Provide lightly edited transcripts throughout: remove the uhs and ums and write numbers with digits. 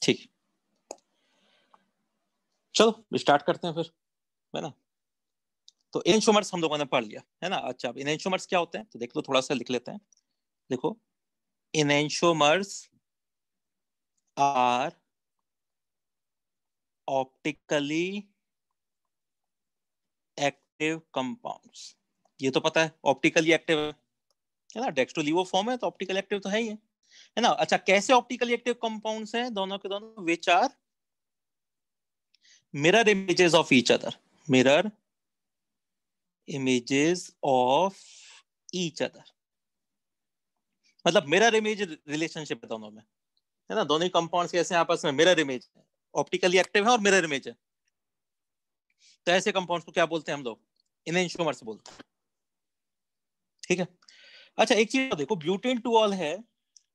ठीक, चलो स्टार्ट करते हैं फिर, है ना। तो इनएंशियोमर्स हम लोगों ने पढ़ लिया, है ना। अच्छा, अब इनएंशियोमर्स क्या होते हैं तो देख लो, थोड़ा सा लिख लेते हैं। देखो, इनएंशियोमर्स आर ऑप्टिकली एक्टिव कंपाउंड्स। ये तो पता है, ऑप्टिकली एक्टिव है ना, डेक्स्ट्रोलीवोफॉर्म है तो ऑप्टिकल एक्टिव तो है ही है ना। अच्छा, कैसे ऑप्टिकली एक्टिव कंपाउंड्स हैं दोनों के दोनों? Which are mirror images of each other, mirror images of each other, मतलब मिरर इमेज रिलेशनशिप है दोनों में, है ना। दोनों कंपाउंड्स कैसे आपस में मिरर इमेज है, ऑप्टिकली एक्टिव है और मिरर इमेज है। तो ऐसे कंपाउंड्स को क्या बोलते हैं हम लोग? इनएंशियोमर्स बोलते हैं, ठीक है। अच्छा, एक चीज देखो, ब्यूटेन टूऑल है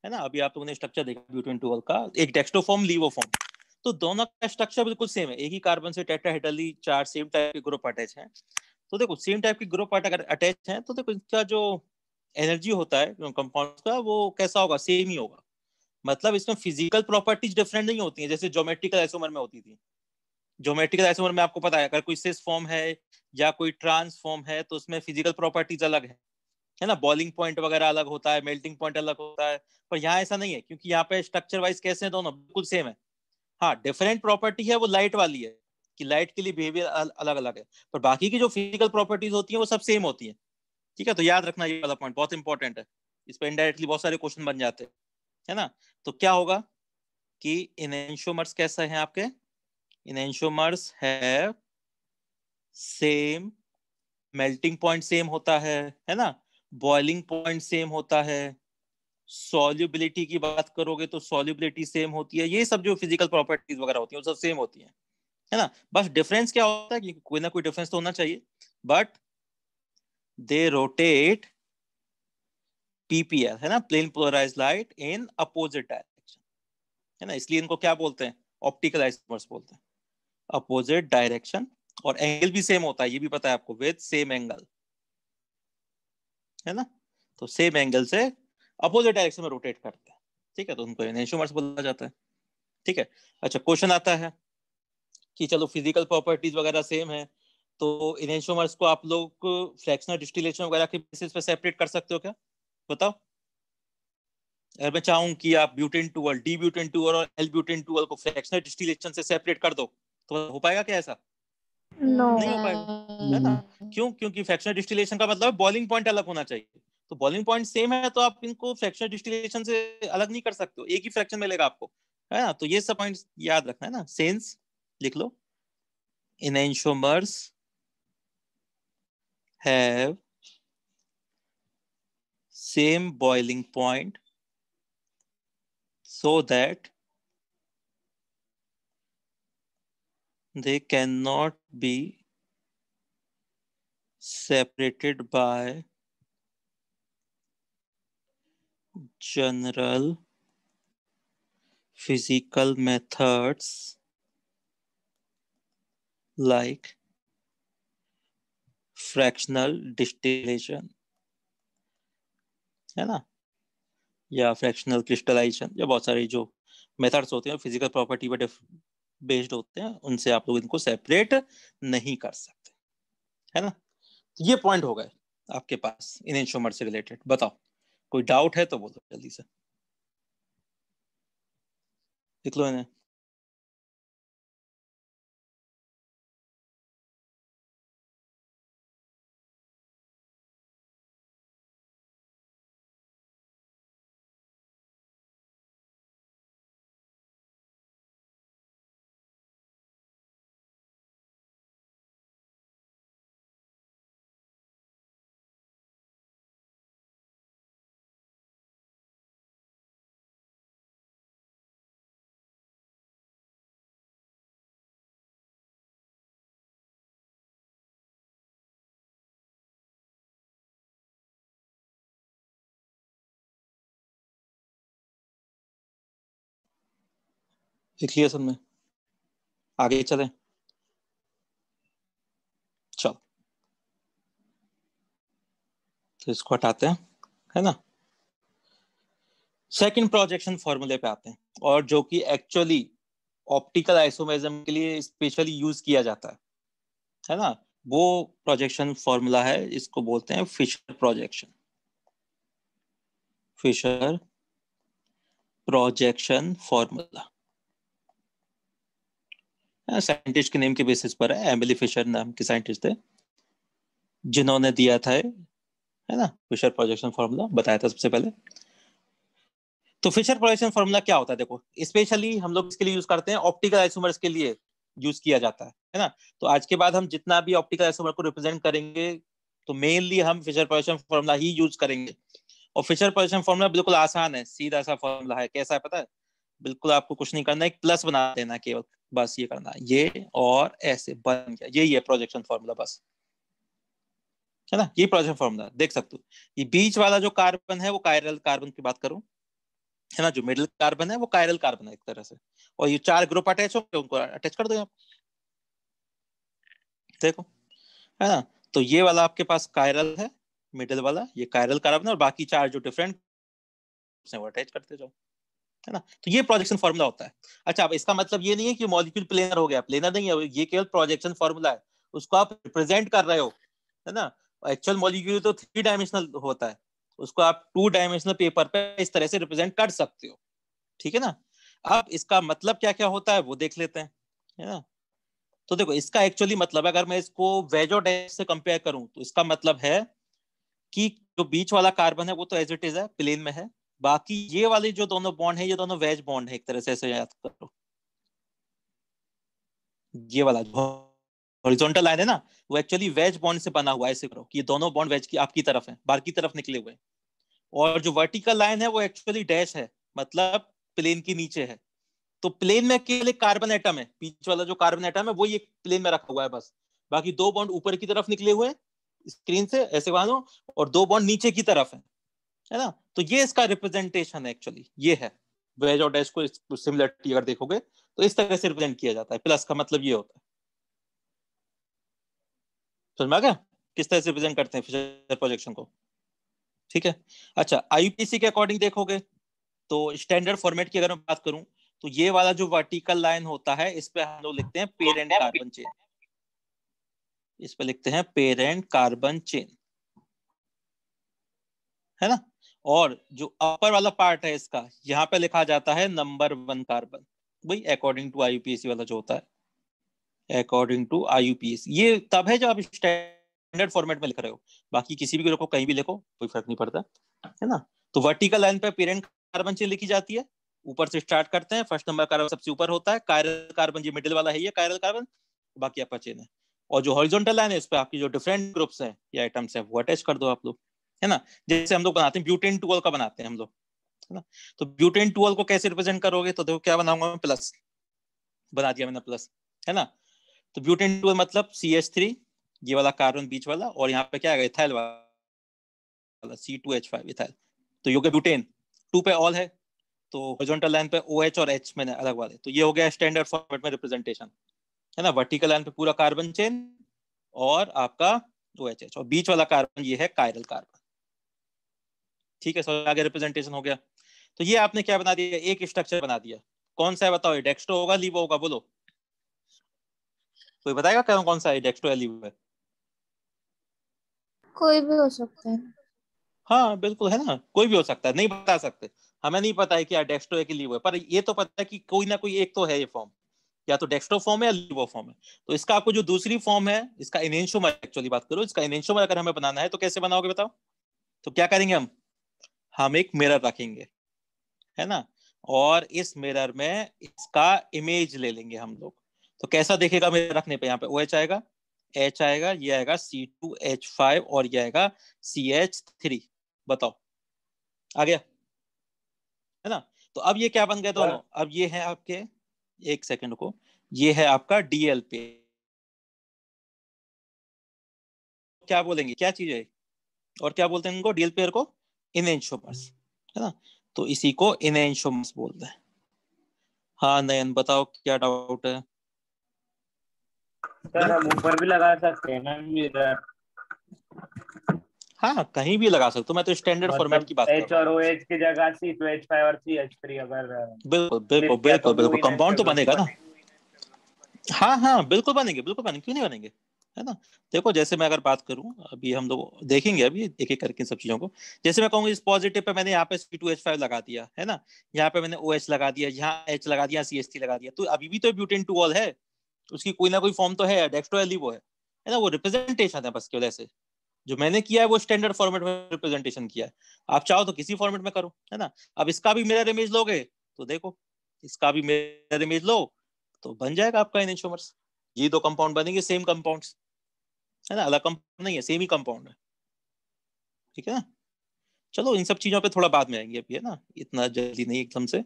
ना। अभी आप लोगों ने स्ट्रक्चर देखा ब्यूटेन टूऑल का, एक डेक्स्ट्रोफॉर्म लीवोफॉर्म, तो दोनों का स्ट्रक्चर बिल्कुल सेम है। एक ही कार्बन से टेट्राहेड्रली 4 सेम टाइप के ग्रुप अटैच हैं। तो देखो, सेम टाइप के ग्रुप अगर अटैच हैं तो देखो इसका जो एनर्जी होता है कंपाउंड का, वो कैसा होगा? सेम ही होगा। मतलब इसमें फिजिकल प्रॉपर्टीज डिफरेंट नहीं होती हैं जैसे ज्योमेट्रिकल आइसोमर में होती थी। ज्योमेट्रिकल आइसोमर में आपको पता है, अगर कोई सिस फॉर्म है या कोई ट्रांस फॉर्म है तो उसमें फिजिकल प्रॉपर्टीज अलग है ना। बॉइलिंग पॉइंट वगैरह अलग होता है, मेल्टिंग पॉइंट अलग होता है। पर यहाँ ऐसा नहीं है, क्योंकि यहाँ पे स्ट्रक्चर वाइज कैसे हैं दोनों? बिल्कुल सेम है। हाँ, डिफरेंट प्रॉपर्टी है वो लाइट वाली है, कि लाइट के लिए बिहेवियर अलग अलग है, पर बाकी की जो फिजिकल प्रॉपर्टीज होती है वो सब सेम होती है, ठीक है। तो याद रखना, ये वाला पॉइंट बहुत इंपॉर्टेंट है, इस पर इनडायरेक्टली बहुत सारे क्वेश्चन बन जाते हैं, है ना। तो क्या होगा कि इनएंशियोमर्स कैसा है आपके? इनएंशियोमर्स है सेम, मेल्टिंग पॉइंट सेम होता है ना। बॉइलिंग पॉइंट सेम होता है। सॉल्युबिलिटी की बात करोगे तो सॉल्युबिलिटी सेम होती है। ये सब जो फिजिकल प्रॉपर्टीज वगैरह होती है वो सब सेम होती है ना। बस डिफरेंस क्या होता है कि कोई ना कोई डिफरेंस तो होना चाहिए, बट दे रोटेट पीपीएल, है ना, plane polarised light in opposite direction, है ना। इसलिए इनको क्या बोलते हैं? ऑप्टिकल आइसोमर्स बोलते हैं, अपोजिट डायरेक्शन। और एंगल भी सेम होता है, ये भी पता है आपको, विद सेम एंगल, है ना। तो सेम एंगल से अपोजिट डायरेक्शन में रोटेट करते हैं, ठीक है। तो उनको इनएंशियोमर्स बोला जाता है, ठीक है। अच्छा, क्वेश्चन आता है कि चलो फिजिकल प्रॉपर्टीज वगैरह सेम है, तो इनएंशियोमर्स को आप लोग फ्रैक्शनल डिस्टिलेशन वगैरह के बेसिस पे सेपरेट कर सकते हो क्या? बताओ। अगर मैं चाहूं कि आप butane dual, D butane dual और एल ब्यूटेन टूअल को फ्रैक्शनल डिस्टिलेशन से सेपरेट कर दो, तो हो पाएगा क्या ऐसा? नो। नहीं हो पाएगा, है ना। क्यों? क्योंकि फ्रैक्शनल डिस्टिलेशन का मतलब बॉइलिंग पॉइंट अलग होना चाहिए। तो बॉइलिंग पॉइंट सेम है तो आप इनको फ्रैक्शनल डिस्टिलेशन से अलग नहीं कर सकते हो, एक ही फ्रैक्शन मिलेगा आपको, है ना। तो ये सब पॉइंट्स याद रखना है ना। सेंस लिख लो, enantiomers have same boiling point so that they cannot be separated by general physical methods like fractional distillation, है ना, या फ्रैक्शनल क्रिस्टलाइजेशन, या बहुत सारे जो मेथड्स होते हैं फिजिकल प्रॉपर्टी पर बेस्ड होते हैं, उनसे आप लोग इनको सेपरेट नहीं कर सकते, है ना। तो ये पॉइंट हो गए आपके पास इनएंशियोमर से रिलेटेड। बताओ, कोई डाउट है तो बोलो जल्दी से, लिख लो इन्हें। लिख लिया सबने? आगे चलें? चलो, तो इसको हटाते हैं, है ना। सेकंड प्रोजेक्शन फॉर्मूले पे आते हैं, और जो कि एक्चुअली ऑप्टिकल आइसोमेरिज्म के लिए स्पेशली यूज किया जाता है ना, वो प्रोजेक्शन फॉर्मूला है, इसको बोलते हैं Fischer projection, Fischer projection formula. Scientist के नेम के बेसिस पर है, एमिली फिशर नाम के साइंटिस्ट थे जिन्होंने दिया था, है ना, फिशर प्रोजेक्शन फॉर्मूला बताया था सबसे पहले। तो फिशर प्रोजेक्शन फॉर्मूला क्या होता है, देखो स्पेशली हम लोग इसके लिए यूज करते हैं, ऑप्टिकल आइसोमर्स के लिए यूज किया जाता है ना। तो आज के बाद हम जितना भी ऑप्टिकल आइसोमर को रिप्रेजेंट करेंगे तो मेनली हम फिशर प्रोजेक्शन फॉर्मूला ही यूज करेंगे। और फिशर प्रोजेक्शन फॉर्मूला बिल्कुल आसान है, सीधा सा फॉर्मूला है। कैसा है पता है, बिल्कुल आपको कुछ नहीं करना, एक प्लस बना देना केवल, बस ये करना, ये और ऐसे बन गया, यही है प्रोजेक्शन फॉर्मूला बस, है ना। ये प्रोजेक्शन फॉर्मूला देख सकते हो। ये बीच वाला जो कार्बन है वो कायरल कार्बन की बात करूं, है ना, जो मिडिल कार्बन है वो कायरल कार्बन है एक तरह से। और ये 4 ग्रुप अटैच हो उनको अटैच कर दो आप, देखो, है ना। तो ये वाला आपके पास कायरल है, मिडिल वाला ये कायरल कार्बन है, और बाकी 4 जो डिफरेंट है वो अटैच करते जाओ, है ना। तो ये प्रोजेक्शन फॉर्मूला होता है। अच्छा, अब इसका मतलब ये नहीं है कि मॉलिक्यूल प्लेनर हो गया, प्लेनर नहीं है, ये केवल प्रोजेक्शन फॉर्मूला है, उसको आप रिप्रेजेंट कर रहे हो, है ना। एक्चुअल मॉलिक्यूल तो 3 डायमेंशनल होता है, उसको आप 2 डायमेंशनल पेपर पे इस तरह से रिप्रेजेंट कर सकते हो, ठीक है ना। अब इसका मतलब क्या क्या होता है वो देख लेते हैं, है ना। तो देखो इसका एक्चुअली मतलब, अगर मैं इसको वेज और डैश से कंपेयर करूं तो इसका मतलब है कि जो बीच वाला कार्बन है वो तो एज इट इज है, प्लेन में है, बाकी ये वाले जो दोनों बॉन्ड है ये दोनों वेज बॉन्ड है, एक तरह से ऐसे याद करो। ये वाला जो हॉरिजॉन्टल लाइन है ना वो एक्चुअली वेज बॉन्ड से बना हुआ है, ऐसे करो कि ये दोनों बॉन्ड वेज की आपकी तरफ है, बाहर की तरफ निकले हुए हैं। और जो वर्टिकल लाइन है वो एक्चुअली डैश है, मतलब प्लेन के नीचे है। तो प्लेन में केवल एक कार्बन एटम है, बीच वाला जो कार्बन एटम है वो ये प्लेन में रखा हुआ है बस, बाकी 2 बॉन्ड ऊपर की तरफ निकले हुए हैं स्क्रीन से ऐसे मानो, और 2 बॉन्ड नीचे की तरफ है ना। तो ये इसका रिप्रेजेंटेशन है एक्चुअली, ये है वेज और डैश को सिमिलरिटी अगर देखोगे तो इस तरह से रिप्रेजेंट किया जाता है, प्लस का मतलब ये होता है। समझ में आ गया किस तरह से रिप्रेजेंट करते हैं फिशर प्रोजेक्शन को, ठीक है। अच्छा, आईयूपीएसी के अकॉर्डिंग देखोगे तो स्टैंडर्ड फॉर्मेट की अगर मैं बात करूं तो ये वाला जो वर्टिकल लाइन होता है इस पे हम लोग लिखते हैं पेरेंट कार्बन चेन, इस पे लिखते हैं पेरेंट कार्बन चेन, है ना। और जो अपर वाला पार्ट है इसका यहाँ पे लिखा जाता है नंबर 1 कार्बन, वही अकॉर्डिंग टू आईयूपीएसी वाला जो होता है, अकॉर्डिंग टू आईयूपीएसी। ये तब है जब आप स्टैंडर्ड फॉर्मेट में लिख रहे हो, बाकी किसी भी लिखो कहीं भी लिखो कोई फर्क नहीं पड़ता, है ना। तो वर्टिकल लाइन पे पेरेंट कार्बन चेन लिखी जाती है, ऊपर से स्टार्ट करते हैं, फर्स्ट नंबर कार्बन सबसे ऊपर होता है, कायरल कार्बन ये मिडिल वाला है, ये कायरल कार्बन, बाकी अपर चेन है। और जो हॉरिजॉन्टल लाइन है इस पे आपकी जो डिफरेंट ग्रुप्स हैं या आइटम्स हैं वो अटैच कर दो आप लोग, है ना। जैसे हम लोग बनाते हैं ब्यूटेन टूल का बनाते हैं हम लोग, है ना। तो ब्यूटेन टूल को कैसे रिप्रेजेंट करोगे, तो देखो क्या बनाऊंगा मैं, प्लस बना दिया मैंने प्लस, है ना। तो ब्यूटेन टूल मतलब CH3, ये वाला कार्बन बीच वाला, और यहाँ पे क्या है इथाइल वाला C2H5 इथाइल। तो ये हो गया ब्यूटेन, 2 पे ऑल है, तो हॉरिजॉन्टल लाइन पे OH और H मैंने अलग वाले, तो ये हो गया स्टैंडर्ड फॉर्मेट में रिप्रेजेंटेशन, है ना। वर्टिकल लाइन पे पूरा कार्बन चेन और आपका OH, और बीच वाला कार्बन ये है कायरल कार्बन, ठीक है। सो आगे रिप्रेजेंटेशन हो गया। तो ये आपने क्या बना दिया, एक स्ट्रक्चर बना दिया। कौन सा है बताओ, डेक्स्ट्रो होगा लीवो होगा, बोलो कोई बताएगा कौन कौन सा है, डेक्स्ट्रो या लीवो है। कोई भी हो सकता है। हाँ बिल्कुल, है ना, कोई भी हो सकता है, नहीं बता सकते, हमें नहीं पता है कि यार डेक्स्ट्रो है कि लीवो है, पर ये तो पता है कि कोई ना कोई एक तो है ये फॉर्म, या तो डेक्स्ट्रो फॉर्म है या लीवो फॉर्म है। तो इसका आपको जो दूसरी फॉर्म है इसका इनेंशियोमर, एक्चुअली बात करो इसका इनेंशियोमर अगर हमें बनाना है तो कैसे बनाओगे बताओ। तो क्या करेंगे हम एक मिरर रखेंगे, है ना, और इस मिरर में इसका इमेज ले लेंगे हम लोग। तो कैसा देखेगा मिरर रखने पे, यहाँ पे OH आएगा, H आएगा, ये आएगा C2H5 और ये आएगा CH3, बताओ आ गया, है ना। तो अब ये क्या बन गए दोनों, अब ये है आपके, एक सेकंड को, ये है आपका DL पे, क्या बोलेंगे क्या चीज है, और क्या बोलते हैं इनको DL पेयर को, इनेंशियोमर्स, है ना। तो इसी को इनेंशियोमर्स बोलते हैं। हाँ नयन बताओ क्या डाउट है। सर हम ऊपर भी लगा सकते हैं ना मिरर। हाँ कहीं भी लगा सकते हो, मैं तो स्टैंडर्ड फॉर्मेट मतलब की बात कर एच रहा हूँ। और ओ एच की जगह C2H5 और CH3 अगर बिल्कुल बिल्कुल फ्लिप किया तो बिल्कुल ब्लू बिल्कुल, कंपाउंड तो इनएक्टिव ग्रुप बनेगा ना। बने। हाँ हाँ बिल्कुल बनेंगे, बिल्कुल बनेंगे, क्यों नहीं बनेंगे, है ना। देखो जैसे मैं अगर बात करूं, अभी हम लोग देखेंगे अभी एक एक करके इन सब चीजों को। जैसे मैं कहूंगा इस पॉजिटिव पे मैंने यहाँ पे C2H5 लगा दिया है ना, यहाँ पे मैंने OH लगा दिया, यहाँ H लगा दिया, CH3 लगा दिया, तो अभी भी तो ब्यूटेन टू ऑल है, उसकी कोई ना कोई फॉर्म तो है, डेक्स्ट्रो वो है ना, वो रिप्रेजेंटेशन है बस केवल ऐसे। जो मैंने किया है वो स्टैंडर्ड फॉर्मेट में रिप्रेजेंटेशन किया है, आप चाहो तो किसी फॉर्मेट में करो, है ना। अब इसका भी मिरर इमेज लोगे तो देखो, इसका भी मिरर इमेज लो तो बन जाएगा आपका एनएचओमर्स। ये दो कंपाउंड बनेंगे सेम कंपाउंड्स, है ना, अलग कंपाउंड नहीं है, सेम ही कंपाउंड है, ठीक है ना। चलो इन सब चीजों पे थोड़ा बाद में आएंगे अभी, है ना, इतना जल्दी नहीं एकदम से।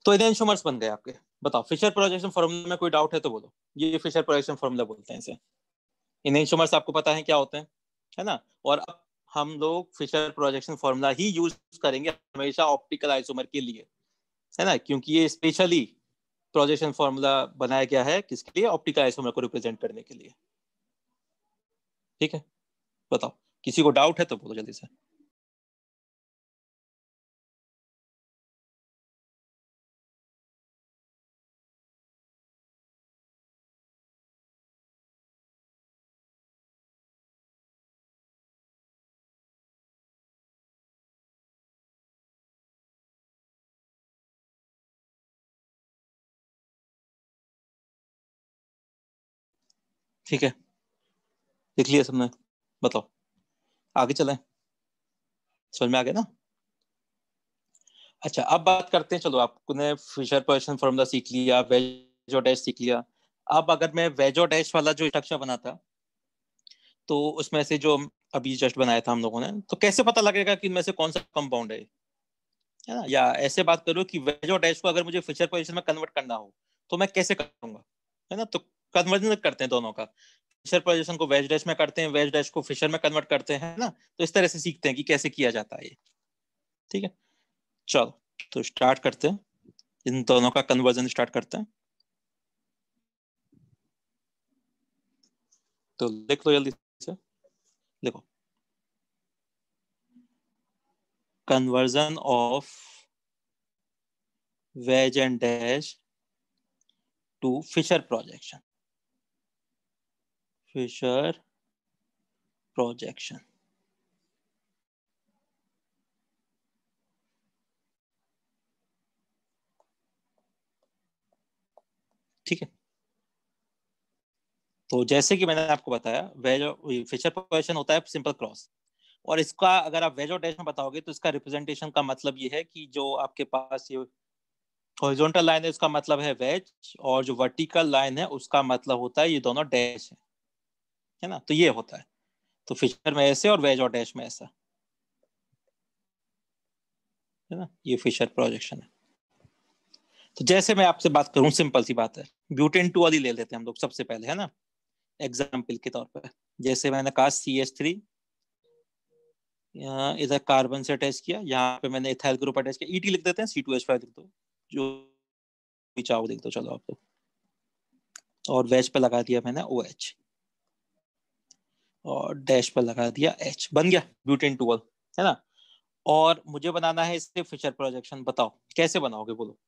तो एनएचओमर्स बन गए आपके। बताओ फिशर प्रोजेक्शन फॉर्मूला में कोई डाउट है तो बोलो। ये फिशर प्रोजेक्शन फॉर्मूला बोलते हैं इसे। इनइंस्ट्रूमेंट्स आपको पता है क्या होते हैं, है ना। और अब हम लोग फिशर प्रोजेक्शन फॉर्मूला ही यूज करेंगे हमेशा ऑप्टिकल आइसोमर के लिए, है ना, क्योंकि ये स्पेशली प्रोजेक्शन फॉर्मूला बनाया गया है किसके लिए, ऑप्टिकल आइसोमर को रिप्रेजेंट करने के लिए। ठीक है, बताओ किसी को डाउट है तो बोलो जल्दी से। ठीक है, देख लिया सबने, बताओ आगे चलें, समझ में आ गया ना। अच्छा अब बात करते हैं, चलो आपने फिशर प्रोजेक्शन फॉर्मूला सीख लिया, वेज और डैश सीख लिया। अब अगर मैं वेज और डैश वाला जो स्ट्रक्चर बना था, तो उसमें से जो अभी जस्ट बनाया था हम लोगों ने, तो कैसे पता लगेगा कि इनमें से कौन सा कंपाउंड है ना। या ऐसे बात करो कि वेज और डैश को अगर मुझे फिशर पोजीशन में कन्वर्ट करना हो तो मैं कैसे करूंगा, है ना। तो कन्वर्जन करते हैं दोनों का, फिशर पोजीशन को वेज डैश में करते हैं, वेज डैश को फिशर में कन्वर्ट करते हैं, है ना। तो इस तरह से सीखते हैं कि कैसे किया जाता है ये। ठीक है, चलो तो स्टार्ट करते हैं, इन दोनों का कन्वर्जन स्टार्ट करते हैं। तो लिख लो जल्दी से, लिखो conversion of wedge and dash to Fisher projection. Fisher projection. ठीक है, तो जैसे कि मैंने आपको बताया, वेज फिशर प्रोजेक्शन होता है सिंपल क्रॉस, और इसका अगर आप वेज और डैश में बताओगे तो इसका रिप्रेजेंटेशन का मतलब ये है कि जो आपके पास ये हॉरिजॉन्टल लाइन है उसका मतलब है वेज, और जो वर्टिकल लाइन है उसका मतलब होता है ये दोनों डैश है ना। तो ये होता है, तो फिशर में ऐसे और वेज और डैश में ऐसा, है ना, ये फिशर प्रोजेक्शन है। तो जैसे मैं आपसे बात करूं, सिंपल सी बात है, ब्यूटेन टू वाली ले लेते हैं हम लोग सबसे पहले, है ना, एग्जाम्पल के तौर पर। जैसे मैंने कहा CH3 इधर कार्बन से अटैच किया, यहाँ पे मैंने इथाइल ग्रुप अटैच किया, ET लिख देते हैं, C2H5 लिख दो, जो भी चाहो लिख दो, चलो आप लोग। और वेज पे लगा दिया मैंने OH, और डैश पे लगा दिया H, बन गया ब्यूटेन टू, है ना। और मुझे बनाना है इससे फिशर प्रोजेक्शन, बताओ कैसे बनाओगे, बोलो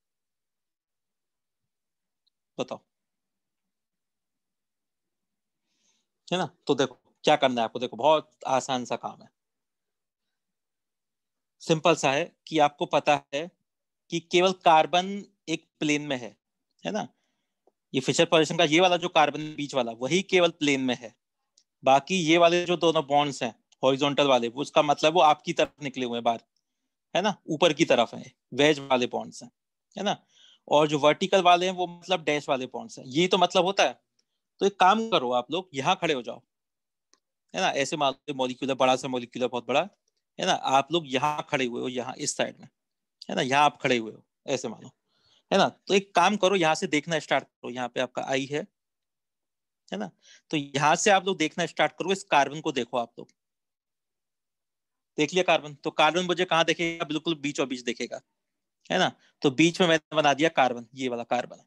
बताओ, है ना। तो देखो क्या करना है आपको, देखो बहुत आसान सा काम है, सिंपल सा है कि आपको पता है कि केवल कार्बन एक प्लेन में है ना। ये फिशर पोजीशन का ये वाला जो कार्बन बीच वाला वही केवल प्लेन में है, बाकी ये वाले जो दोनों बॉन्ड्स हैं हॉरिजॉन्टल वाले, वो उसका मतलब वो आपकी तरफ निकले हुए हैं बाहर, है ना, ऊपर की तरफ है, वेज वाले बॉन्ड्स हैं, है ना। और जो वर्टिकल वाले हैं वो मतलब डैश वाले बॉन्ड्स हैं, ये तो मतलब होता है। तो एक काम करो, आप लोग यहाँ खड़े हो जाओ, है ना, ऐसे मान लो मॉलिक्यूलर, बड़ा सा मॉलिक्यूलर बहुत बड़ा, है ना, आप लोग यहाँ खड़े हुए हो, यहाँ इस साइड में, है ना, यहाँ आप खड़े हुए हो, ऐसे मानो, है ना। तो एक काम करो, यहाँ से देखना स्टार्ट करो, यहाँ पे आपका आई है ना। तो यहाँ से आप लोग देखना स्टार्ट करो, इस कार्बन को देखो आप लोग, देख लिया कार्बन, तो कार्बन मुझे कहाँ देखेगा, बिल्कुल बीचों बीच देखेगा, है ना। तो बीच में मैंने बना दिया कार्बन, ये वाला कार्बन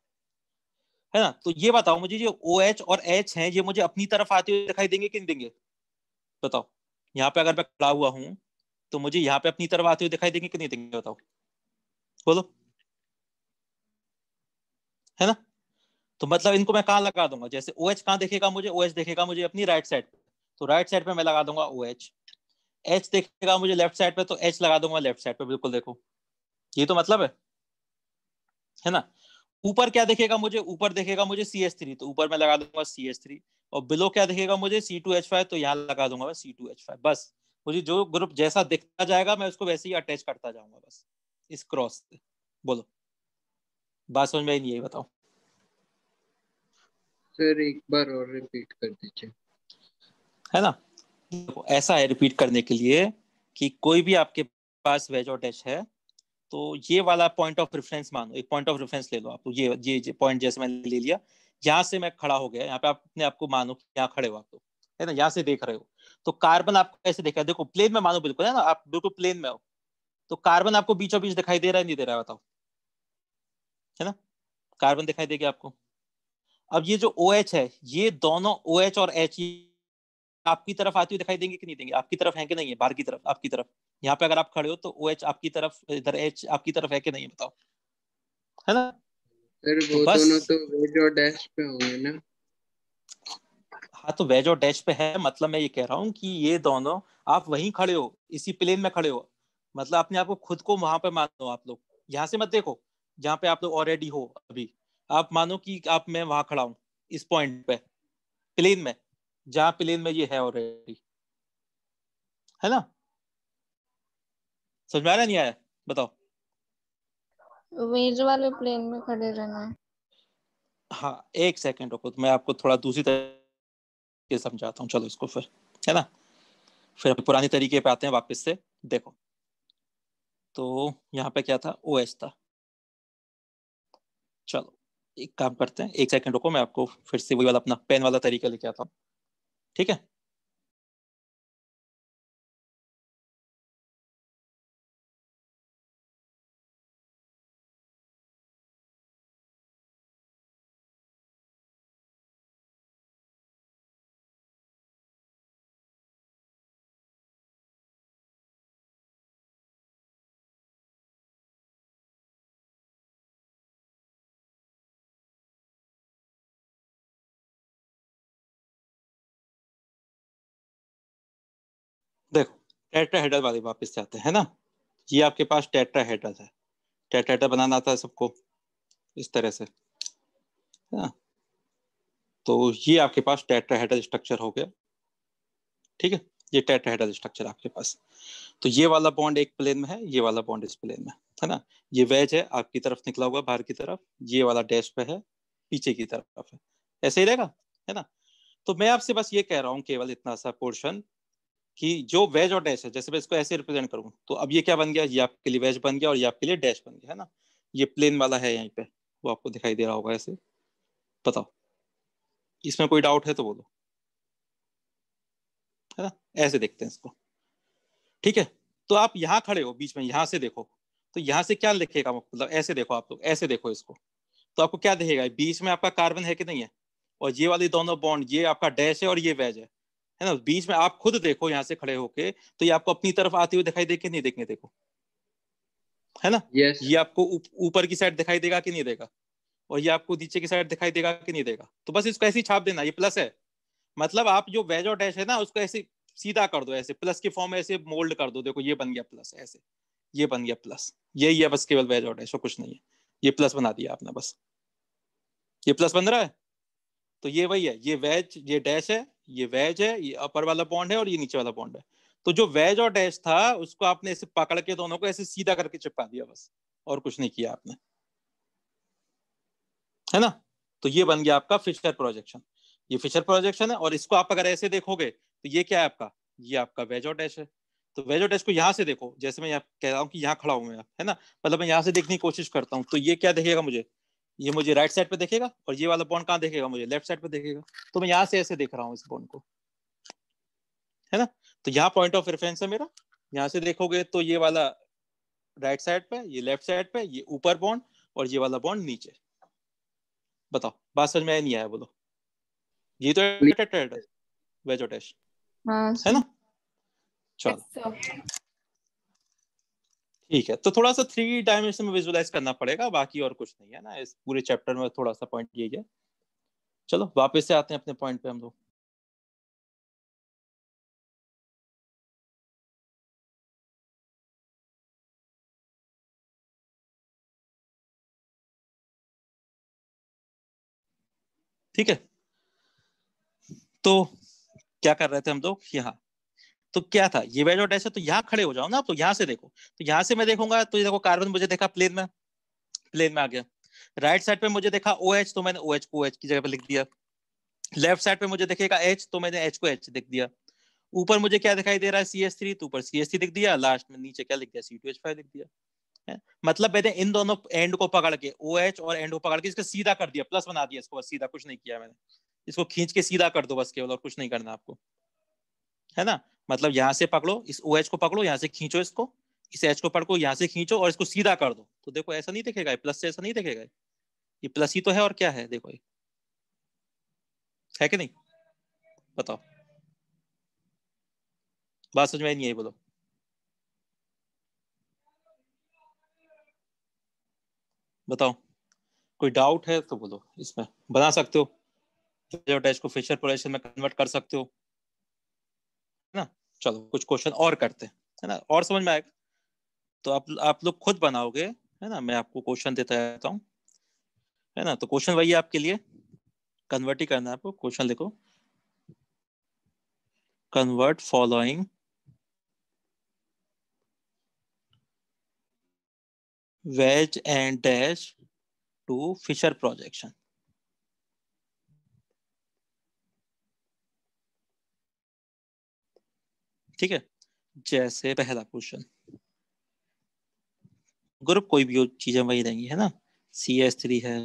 है ना। तो ये बताओ मुझे, जो OH और H हैं ये मुझे अपनी तरफ आते हुए दिखाई देंगे कि नहीं देंगे, बताओ, यहाँ पे अगर मैं खड़ा हुआ हूँ तो मुझे यहाँ पे अपनी तरफ आते हुए दिखाई देंगे कि नहीं देंगे, बताओ, बोलो, है ना। तो मतलब इनको मैं कहाँ लगा दूंगा, जैसे ओ एच कहाँ देखेगा मुझे, ओ एच देखेगा मुझे अपनी राइट साइड पे, तो राइट साइड पे मैं लगा दूंगा ओ एच। एच देखेगा मुझे लेफ्ट साइड पे, तो एच लगा दूंगा लेफ्ट साइड पे, बिल्कुल देखो, ये तो मतलब है ना। ऊपर क्या देखेगा मुझे, ऊपर देखेगा मुझे सी एच थ्री, तो ऊपर मैं लगा दूंगा सी एच थ्री। और बिलो क्या देखेगा मुझे, सी टू एच फाइव, तो यहाँ लगा दूंगा मैं सी टू एच फाइव। बस मुझे जो ग्रुप जैसा दिखता जाएगा मैं उसको वैसे ही अटैच करता जाऊंगा, बस इस क्रॉस से। बोलो, बात समझ में आई नहीं है, बताओ। सर एक बार और रिपीट कर दीजिए। है ना, देखो ऐसा है रिपीट करने के लिए कि कोई भी आपके पास वेज और डैश है, तो ये वाला पॉइंट ऑफ रेफरेंस मानो, एक पॉइंट ऑफ रेफरेंस ले लो आप, तो ये पॉइंट जैसे मैंने ले लिया, यहाँ से मैं खड़ा हो गया, यहाँ पे आप अपने आपको मानो कि यहाँ खड़े हो आप, तो है ना, यहाँ से देख रहे हो, तो कार्बन आपको कैसे देखा, देखो प्लेन में मानो, बिल्कुल है ना, आप बिल्कुल प्लेन में हो, तो कार्बन आपको बीचों बीच दिखाई दे रहा है नहीं दे रहा है, बताओ, है ना, कार्बन दिखाई देगा आपको। अब ये जो ओ OH है, ये दोनों ओ OH और एच आपकी तरफ आती हुई दिखाई देंगे कि नहीं देंगे, आपकी तरफ है कि नहीं है, बाहर की तरफ, आपकी तरफ, यहाँ पे अगर आप खड़े हो तो ओ OH आपकी तरफ, इधर एच आपकी तरफ है कि नहीं है, बताओ, है ना। सर तो वो बस, दोनों तो वेज और डैश पे होंगे ना। हाँ तो वेज और डैश पे है, मतलब मैं ये कह रहा हूँ कि ये दोनों, आप वहीं खड़े हो, इसी प्लेन में खड़े हो, मतलब अपने आप को खुद को वहां पे मानो, आप लोग यहाँ से मत देखो जहाँ पे आप लोग ऑलरेडी हो अभी, आप मानो कि आप, मैं वहां खड़ा हूँ इस पॉइंट पे, प्लेन में, जहाँ प्लेन में ये है ऑलरेडी, है ना, समझ में आ रहा नहीं आया, बताओ। वेज वाले प्लेन में खड़े रहना है। हाँ एक सेकंड रुको, तो मैं आपको थोड़ा दूसरी तरीके से समझाता हूँ, चलो इसको फिर, है ना, फिर पुराने तरीके पे आते हैं वापस से। देखो, तो यहाँ पे क्या था, ओ एच था, चलो एक काम करते हैं, एक सेकंड रुको, मैं आपको फिर से वही वाला अपना पेन वाला तरीका लेके आता हूँ, ठीक है। देखो टेट्राहेड्रल वाले वापस से आते हैं, है ना, ये आपके पास टेट्राहेड्रल है, टेट्राहेड्रल बनाना आता है सबको इस तरह से, है ना, तो ये आपके पास टेट्राहेड्रल स्ट्रक्चर हो गया, ठीक है, ये टेट्राहेड्रल स्ट्रक्चर आपके पास। तो ये वाला बॉन्ड एक प्लेन में है, ये वाला बॉन्ड इस प्लेन में, है ना, ये वेज है आपकी तरफ निकला हुआ बाहर की तरफ, ये वाला डैश पे है पीछे की तरफ है, ऐसे ही रहेगा, है ना। तो मैं आपसे बस ये कह रहा हूँ केवल इतना सा पोर्शन, कि जो वेज और डैश है, जैसे मैं इसको ऐसे रिप्रेजेंट करूँ, तो अब ये क्या बन गया, ये आपके लिए वेज बन गया और ये आपके लिए डैश बन गया, है ना, ये प्लेन वाला है यहीं पे, वो आपको दिखाई दे रहा होगा ऐसे, बताओ, इसमें कोई डाउट है तो बोलो, है ना, ऐसे देखते हैं इसको, ठीक है। तो आप यहाँ खड़े हो बीच में, यहाँ से देखो, तो यहाँ से क्या लिखेगा, मतलब ऐसे देखो आप लोग, ऐसे देखो इसको, तो आपको क्या दिखेगा, बीच में आपका कार्बन है कि नहीं है, और ये वाली दोनों बॉन्ड, ये आपका डैश है और ये वेज है ना, बीच में आप खुद देखो यहाँ से खड़े होके, तो ये आपको अपनी तरफ आते हुए दिखाई दे कि नहीं देखने, देखो, है ना, यस। ये आपको ऊपर की साइड दिखाई देगा कि नहीं देगा, और ये आपको नीचे की साइड दिखाई देगा कि नहीं देगा, तो बस इसको ऐसे ही छाप देना, ये प्लस है, मतलब आप जो वेज और डैश है ना उसको ऐसे सीधा कर दो, ऐसे प्लस के फॉर्म में ऐसे मोल्ड कर दो, देखो ये बन गया प्लस, ऐसे ये बन गया प्लस, यही है बस, केवल वेज और डैश, कुछ नहीं है, ये प्लस बना दिया आपने बस, ये प्लस बन रहा है, तो ये वही है, ये वेज, ये डैश है, ये वेज है, ये अपर वाला बॉन्ड है और ये नीचे वाला बॉन्ड है, तो जो वेज और डैश था उसको आपने ऐसे पकड़ के दोनों को ऐसे सीधा करके चिपका दिया बस, और कुछ नहीं किया आपने, है ना। तो ये बन गया आपका फिशर प्रोजेक्शन, ये फिशर प्रोजेक्शन है, और इसको आप अगर ऐसे देखोगे तो ये क्या है आपका, ये आपका वेज और डैश है। तो वेज और डैश को यहाँ से देखो, जैसे मैं यहाँ कह रहा हूँ कि यहाँ खड़ा हूँ मैं, है ना, मतलब मैं यहाँ से देखने की कोशिश करता हूँ, तो ये क्या देखेगा मुझे, ये मुझे राइट साइड पे देखेगा, और ये वाला बॉन्ड कहाँ देखेगा मुझे, लेफ्ट साइड पे देखेगा, तो मैं यहाँ से ऐसे देख रहा हूँ इस बॉन्ड को, है ना। तो यहाँ पॉइंट ऑफ रेफरेंस है मेरा, यहाँ से देखोगे तो ये वाला राइट साइड पे, ये लेफ्ट साइड पे, ये ऊपर बॉन्ड और ये वाला बॉन्ड नीचे, बताओ बात समझ में नहीं आया, बोलो, ये तो वेज और डैश हाँ है सर। ना। चलो sir. ठीक है, तो थोड़ा सा 3 डायमेंशन में विजुअलाइज करना पड़ेगा, बाकी और कुछ नहीं है ना इस पूरे चैप्टर में। थोड़ा सा पॉइंट यही है। चलो वापस से आते हैं अपने पॉइंट पे हम लोग। ठीक है, तो क्या कर रहे थे हम लोग यहाँ? तो क्या था, ये वेज और डैश है, तो यहाँ खड़े हो जाओ ना। तो यहाँ से देखो, तो यहाँ से मैं देखूंगा तो ये देखो कार्बन मुझे देखा प्लेन में आ गया। राइट साइड पे मुझे देखा ओ एच, तो मैंने ओ एच को OH की जगह पे लिख दिया। लेफ्ट साइड पे मुझे देखेगा एच, तो मैंने एच को एच लिख दिया। ऊपर मुझे क्या दिखाई दे रहा है, CH3, तो ऊपर CH3 लिख दिया। लास्ट में नीचे क्या लिख दिया, C2H5 लिख दिया है। मतलब मैंने इन दोनों एंड को पकड़ के, OH और एंड को पकड़ के इसका सीधा कर दिया, प्लस बना दिया इसको, बस सीधा, कुछ नहीं किया मैंने। इसको खींच के सीधा कर दो बस, केवल, और कुछ नहीं करना आपको, है ना। मतलब यहाँ से पकड़ो, इस OH को पकड़ो, यहाँ से खींचो इसको, इस H को पकड़ो, यहाँ से खींचो और इसको सीधा कर दो। तो देखो ऐसा नहीं दिखेगा, प्लस से ऐसा नहीं दिखेगा, ये प्लस ही तो है, और क्या है देखो, ये है कि नहीं, बताओ। बात समझ में नहीं आई, बोलो। बताओ, कोई डाउट है तो बोलो। इसमें बना सकते हो, जो टेस्ट को फिशर प्रोडक्शन में कन्वर्ट कर सकते हो, है ना। चलो कुछ क्वेश्चन और करते हैं, है ना, और समझ में आएगा। तो आप लोग खुद बनाओगे, है ना। मैं आपको क्वेश्चन देता रहता हूँ, है ना। तो क्वेश्चन वही है आपके लिए, कन्वर्ट ही करना है आपको। क्वेश्चन लिखो, convert following wedge and dash to Fisher projection। ठीक है, जैसे पहला क्वेश्चन, ग्रुप कोई भी चीजें वही रहेंगी, है ना। CH3 है,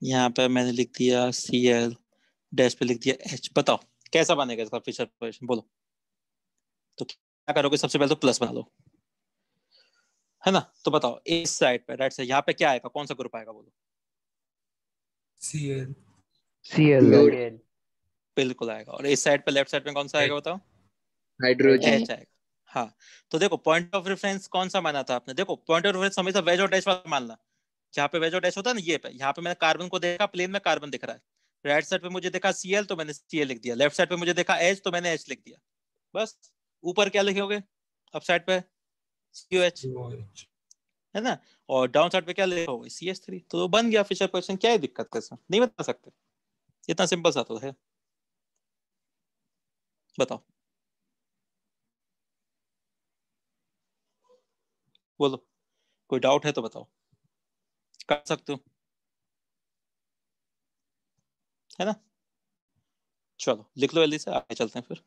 यहाँ पे मैंने लिख दिया Cl, डैश पे लिख दिया H। बताओ कैसा बनेगा इसका फिशर प्रोजेक्शन, बोलो। तो क्या करोगे, सबसे पहले तो प्लस बना लो, है ना। तो बताओ इस साइड पे, राइट साइड, यहाँ पे क्या आएगा, कौन सा ग्रुप आएगा, बोलो। Cl क्लोर, CL बिल्कुल आएगा। और इस साइड पे, लेफ्ट साइड पे कौन सा आएगा, बताओ। हाइड्रोजन। H आएगा। हाँ, तो देखो पॉइंट ऑफ रेफरेंस कौन सा माना था आपने, देखो पॉइंट ऑफ रेफरेंस हमेशा वेज और डैश वाला मानना। जहाँ पे वेज और डैश होता है ना, ये पे, यहाँ पे मैंने कार्बन को देखा, प्लेन में कार्बन दिख रहा है। राइट साइड पे मुझे देखा Cl, तो मैंने Cl लिख दिया। लेफ्ट साइड पे मुझे देखा H, तो मैंने H लिख दिया, बस। ऊपर क्या लिखोगे, अप साइड पे COH, OH है ना। और डाउन साइड पे क्या लिखोगे, CH3। तो बन गया फिशर क्वेश्चन। क्या है दिक्कत है इसमें, नहीं बता सकते, इतना सिंपल सा तो है। बताओ, बोलो, कोई डाउट है तो बताओ, कर सकते हो, है ना। चलो लिख लो जल्दी से, आगे चलते हैं फिर।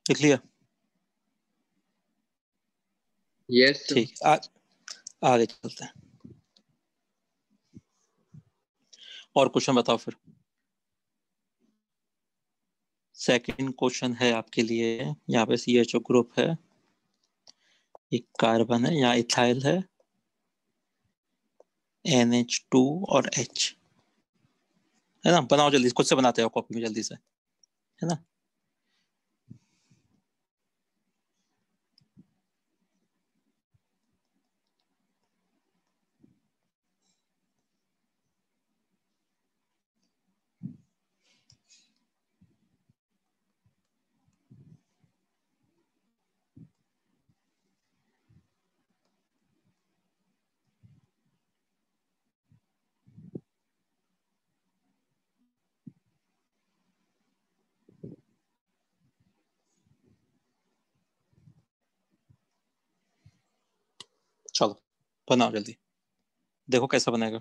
लिख लिया, यस सर। ठीक है, आगे चलते हैं। और क्वेश्चन बताओ फिर। सेकंड क्वेश्चन है आपके लिए, यहाँ पे CHO ग्रुप है, एक कार्बन है, यहाँ इथाइल है, NH2 और H, है ना। बनाओ जल्दी, खुद से बनाते हो कॉपी में जल्दी से, है ना। चलो बनाओ जल्दी, देखो कैसा बनेगा।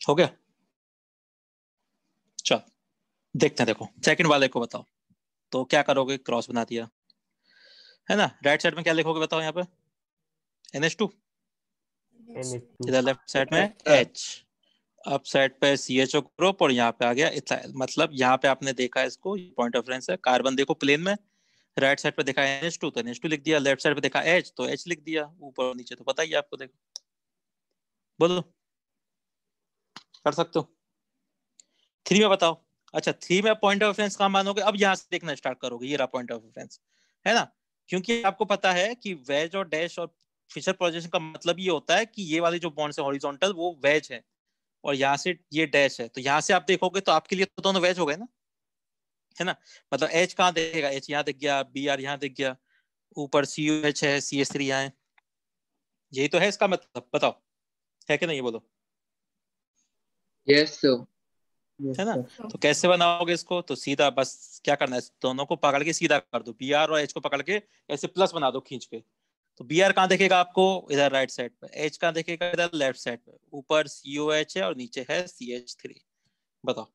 हो गया? चल देखते हैं, देखो सेकंड वाले को बताओ। तो क्या करोगे, क्रॉस बना दिया है ना, राइट साइड में क्या लिखोगे बताओ यहाँ पे? NH2, NH2 इधर लेफ्ट साइड में H, अप साइड पे CHO ग्रुप और यहाँ पे आ गया इथाइल। मतलब यहाँ पे आपने देखा इसको, पॉइंट ऑफ रेफरेंस है, कार्बन देखो प्लेन में, राइट साइड पे देखा NH2 तो NH2 लिख दिया, लेफ्ट साइड पे देखा H तो H लिख दिया, ऊपर और नीचे तो पता ही है आपको। देखो बोलो, कर सकते हो? 3 में बताओ। अच्छा 3 में पॉइंट ऑफ रेफरेंस कहाँ मानोगे? अब यहाँ से देखना स्टार्ट करोगे, ये रहा पॉइंट ऑफ रेफरेंस, है ना? क्योंकि आपको पता है कि वेज और डैश और फिशर प्रोजेक्शन का मतलब ये होता है कि ये वाली जो बॉन्ड्स है हॉरिजॉन्टल वो वेज है, और यहाँ से ये डैश है, तो यहाँ से आप देखोगे तो आपके लिए तो दोनों वेज हो गए ना, है ना? मतलब H कहाँ दिखेगा? H यहाँ दिख गया, Br यहाँ दिख गया, ऊपर COH है, CH3 यहाँ है, यही तो है इसका मतलब। बताओ है कि नहीं, ये बोलो। Yes, sir. है ना? तो कैसे बनाओगे इसको? तो सीधा बस क्या करना है, दोनों को पकड़ के सीधा कर दो, Br और H को पकड़ के ऐसे प्लस बना दो खींच के। तो Br कहाँ देखेगा आपको? इधर राइट साइड पे। H कहाँ देखेगा? इधर लेफ्ट साइड पे। ऊपर COH है और नीचे है CH3। बताओ,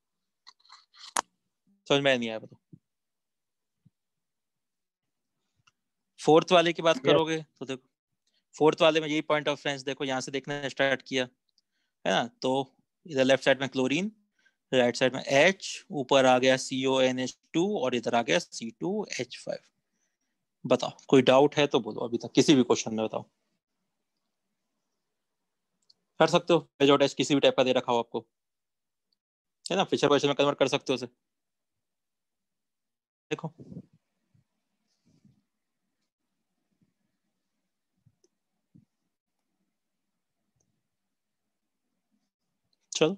समझ में नहीं आया? बताओ। फोर्थ वाले की बात करोगे तो देखो, फोर्थ वाले में यही पॉइंट ऑफ रेफरेंस देखो, यहाँ से देखना स्टार्ट किया है ना, तो इधर लेफ्ट साइड में क्लोरीन, राइट साइड में H, ऊपर आ गया CONH2 और इधर आ गया C2H5। बताओ कोई डाउट है तो बोलो, अभी तक किसी भी क्वेश्चन में बताओ। कर सकते हो, जो टेस्ट किसी भी टाइप का दे रखा हो आपको, है ना, फिशर क्वेश्चन में कन्वर्ट कर सकते हो उसे। देखो चलो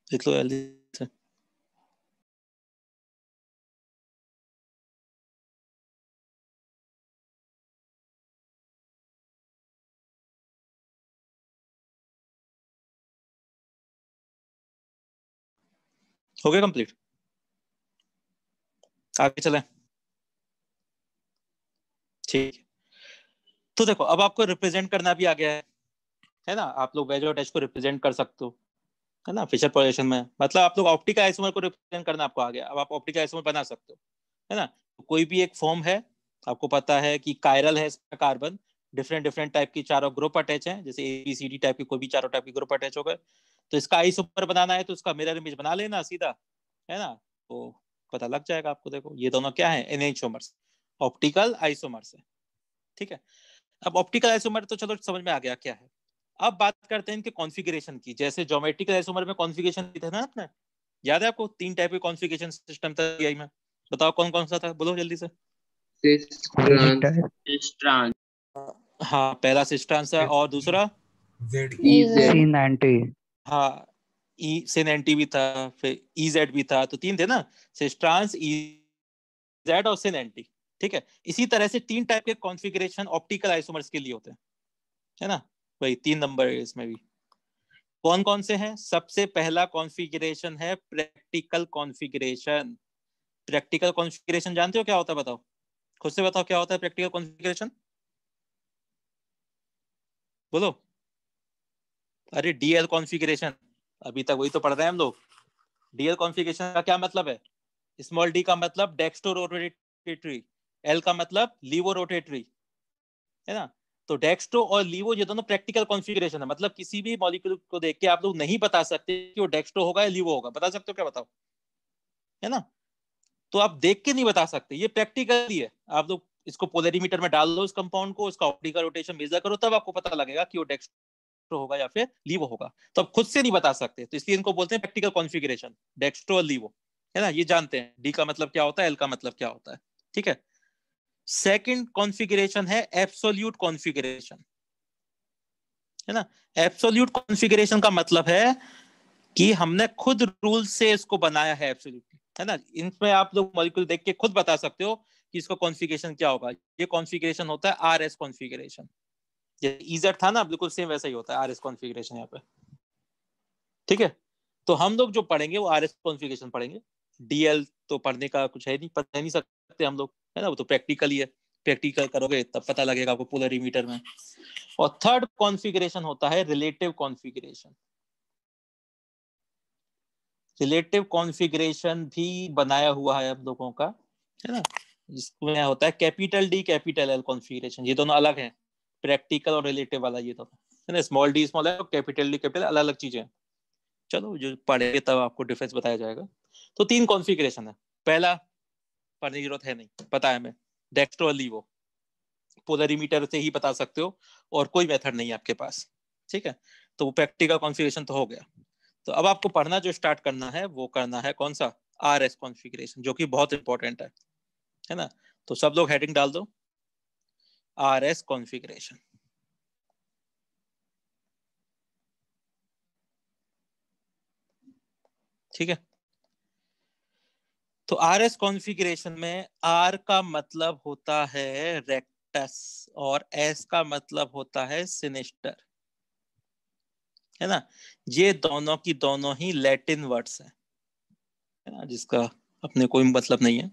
देख लो जल्दी से। हो गया कंप्लीट? आगे चलें? ठीक है, तो देखो अब आपको रिप्रेजेंट करना भी आ गया है ना, आप लोग वेज और डैश को रिप्रेजेंट कर सकते हो, है ना, फिशर प्रोजेक्शन में। मतलब आप लोग ऑप्टिकल आइसोमर को रिप्रेजेंट करना आपको आ गया, अब आप ऑप्टिकल आइसोमर बना सकते हो, है ना। तो कोई भी एक फॉर्म है, आपको पता है कि कायरल है इसका कार्बन, डिफरेंट डिफरेंट टाइप की चारों ग्रुप अटैच हैं, जैसे ABCD टाइप की कोई भी चारों टाइप की ग्रुप अटैच हो गए, तो इसका आइसोमर बनाना है तो इसका मिरर इमेज बना लेना सीधा, है ना, तो पता लग जाएगा आपको। देखो ये दोनों क्या है? एनएचोमर्स, ऑप्टिकल आइसोमर्स है, ठीक है। अब ऑप्टिकल आइसोमर तो चलो समझ में आ गया क्या है। अब बात करते हैं इनके कॉन्फ़िगरेशन की। जैसे ज्योमेट्रिकल आइसोमर में कॉन्फ़िगरेशन थे ना अपने, याद है आपको? 3 टाइप के कॉन्फ़िगरेशन सिस्टम था EI में, बताओ कौन कौन सा था, बोलो जल्दी से। Cis trans ट्रांस हाँ पहला सिस्टांस है, और दूसरा EZ Sin एंटी। हाँ सिन एंटी भी था, फिर EZ भी था, तो 3 थे ना, सिस्ट्रांस, EZ और सिन एंटी, ठीक है। इसी तरह से 3 टाइप के कॉन्फ़िगरेशन ऑप्टिकल आइसोमर्स के लिए होते हैं, है ना, वही 3 नंबर है इसमें भी। कौन कौन से हैं? सबसे पहला कॉन्फ़िगरेशन है प्रैक्टिकल कॉन्फ़िगरेशन। प्रैक्टिकल कॉन्फ़िगरेशन जानते हो क्या होता है? बताओ, खुद से बताओ क्या होता है प्रैक्टिकल कॉन्फ़िगरेशन, बोलो। अरे DL कॉन्फ़िगरेशन, अभी तक वही तो पढ़ रहे हैं हम लोग। DL कॉन्फ़िगरेशन का क्या मतलब है? स्मॉल d का मतलब डेक्स्ट्रो रोटेटरी, L का मतलब लीवो रोटेटरी, है ना। तो डेक्स्ट्रो और लीवो ये दोनों प्रैक्टिकल कॉन्फ़िगरेशन है, मतलब किसी भी मॉलिक्यूल को देख के आप लोग नहीं बता सकते कि वो डेक्स्ट्रो होगा या लीवो होगा। बता सकते हो क्या? बताओ, है ना। तो आप देख के नहीं बता सकते, ये प्रैक्टिकली है। आप लोग इसको पोलरीमीटर में डाल दो इस कंपाउंड को, उसका ऑप्टिकल रोटेशन मेजर करो, तब आपको पता लगेगा कि वो डेक्स्ट्रो होगा या फिर लीवो होगा। तो आप खुद से नहीं बता सकते, तो इसलिए इनको बोलते हैं प्रैक्टिकल कॉन्फ़िगरेशन, डेक्स्ट्रो और लीवो, है ना। ये जानते हैं डी का मतलब क्या होता है, एल का मतलब क्या होता है, ठीक है। सेकंड कॉन्फ़िगरेशन है एब्सोल्यूट कॉन्फ़िगरेशन, है ना। एब्सोल्यूट कॉन्फ़िगरेशन का मतलब है कि हमने खुद रूल से इसको बनाया है एब्सोल्यूटली, है ना। इनमें आप लोग मॉलिक्यूल देख के खुद बता सकते हो कि इसका कॉन्फ़िगरेशन क्या होगा। ये कॉन्फ़िगरेशन होता है RS कॉन्फ़िगरेशन। ये EZ था ना, बिल्कुल सेम वैसा ही होता है RS कॉन्फ़िगरेशन यहाँ पे, ठीक है। तो हम लोग जो पढ़ेंगे वो RS कॉन्फ़िगरेशन पढ़ेंगे। DL तो पढ़ने का कुछ है नहीं, पढ़ नहीं सकते हम लोग, है ना, वो तो प्रैक्टिकल ही है। प्रैक्टिकल करोगे तब पता लगेगा आपको पोलरीमीटर में। और थर्ड कॉन्फ़िगरेशन होता है रिलेटिव कॉन्फ़िगरेशन, रिलेटिव कॉन्फ़िगरेशन भी बनाया हुआ है हम लोगों का, है ना, जिसमें होता है capital D capital L configuration. ये दोनों अलग हैं, प्रैक्टिकल और रिलेटिव वाला ये दोनों, है ना। Small D small L, capital D capital, अलग अलग चीजें हैं। चलो जो पढ़ेंगे तब आपको डिफरेंस बताया जाएगा। तो 3 कॉन्फ़िगरेशन है। पहला पढ़ने की जरूरत है नहीं, पता है हमें, डेक्स्ट्रो और लीवो, पोलरीमीटर से ही बता सकते हो और कोई मेथड नहीं है आपके पास, ठीक है। तो वो प्रैक्टिकल कॉन्फ़िगरेशन तो हो गया। तो अब आपको पढ़ना जो स्टार्ट करना है वो करना है कौन सा, आर एस कॉन्फ़िगरेशन, जो कि बहुत इंपॉर्टेंट है ना। तो सब लोग हेडिंग डाल दो, आर एस कॉन्फ़िगरेशन। ठीक है। तो आर एस कॉन्फ़िगरेशन में आर का मतलब होता है रेक्टस और एस का मतलब होता है सिनिस्टर, है ना। ये दोनों की दोनों ही लैटिन वर्ड्स है ना, जिसका अपने कोई मतलब नहीं है।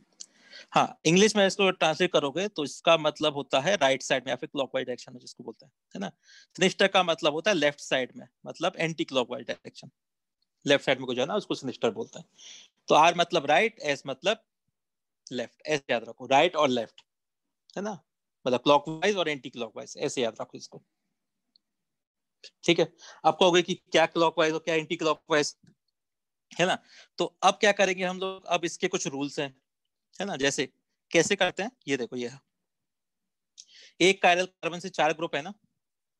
हाँ, इंग्लिश में इसको ट्रांसलेट करोगे तो इसका मतलब होता है राइट साइड में या फिर क्लॉकवाइज डायरेक्शन में, जिसको बोलते हैं, है ना। सिनिस्टर का मतलब होता है लेफ्ट साइड में, मतलब anti clockwise direction, left side में को जो है ना उसको सिनिस्टर बोलते हैं। तो आर मतलब राइट, एस मतलब लेफ्ट, ऐसे याद रखो, राइट और लेफ्ट, है ना, मतलब क्लॉकवाइज और एंटी क्लॉकवाइज, ऐसे याद रखो इसको, ठीक है। आप कहोगे कि क्या क्लॉकवाइज और क्या एंटी क्लॉकवाइज, है ना। तो अब क्या करेंगे हम लोग, अब इसके कुछ रूल्स हैं, है ना। जैसे कैसे करते हैं, ये देखो, ये है एक कायरल कार्बन से 4 ग्रुप है ना,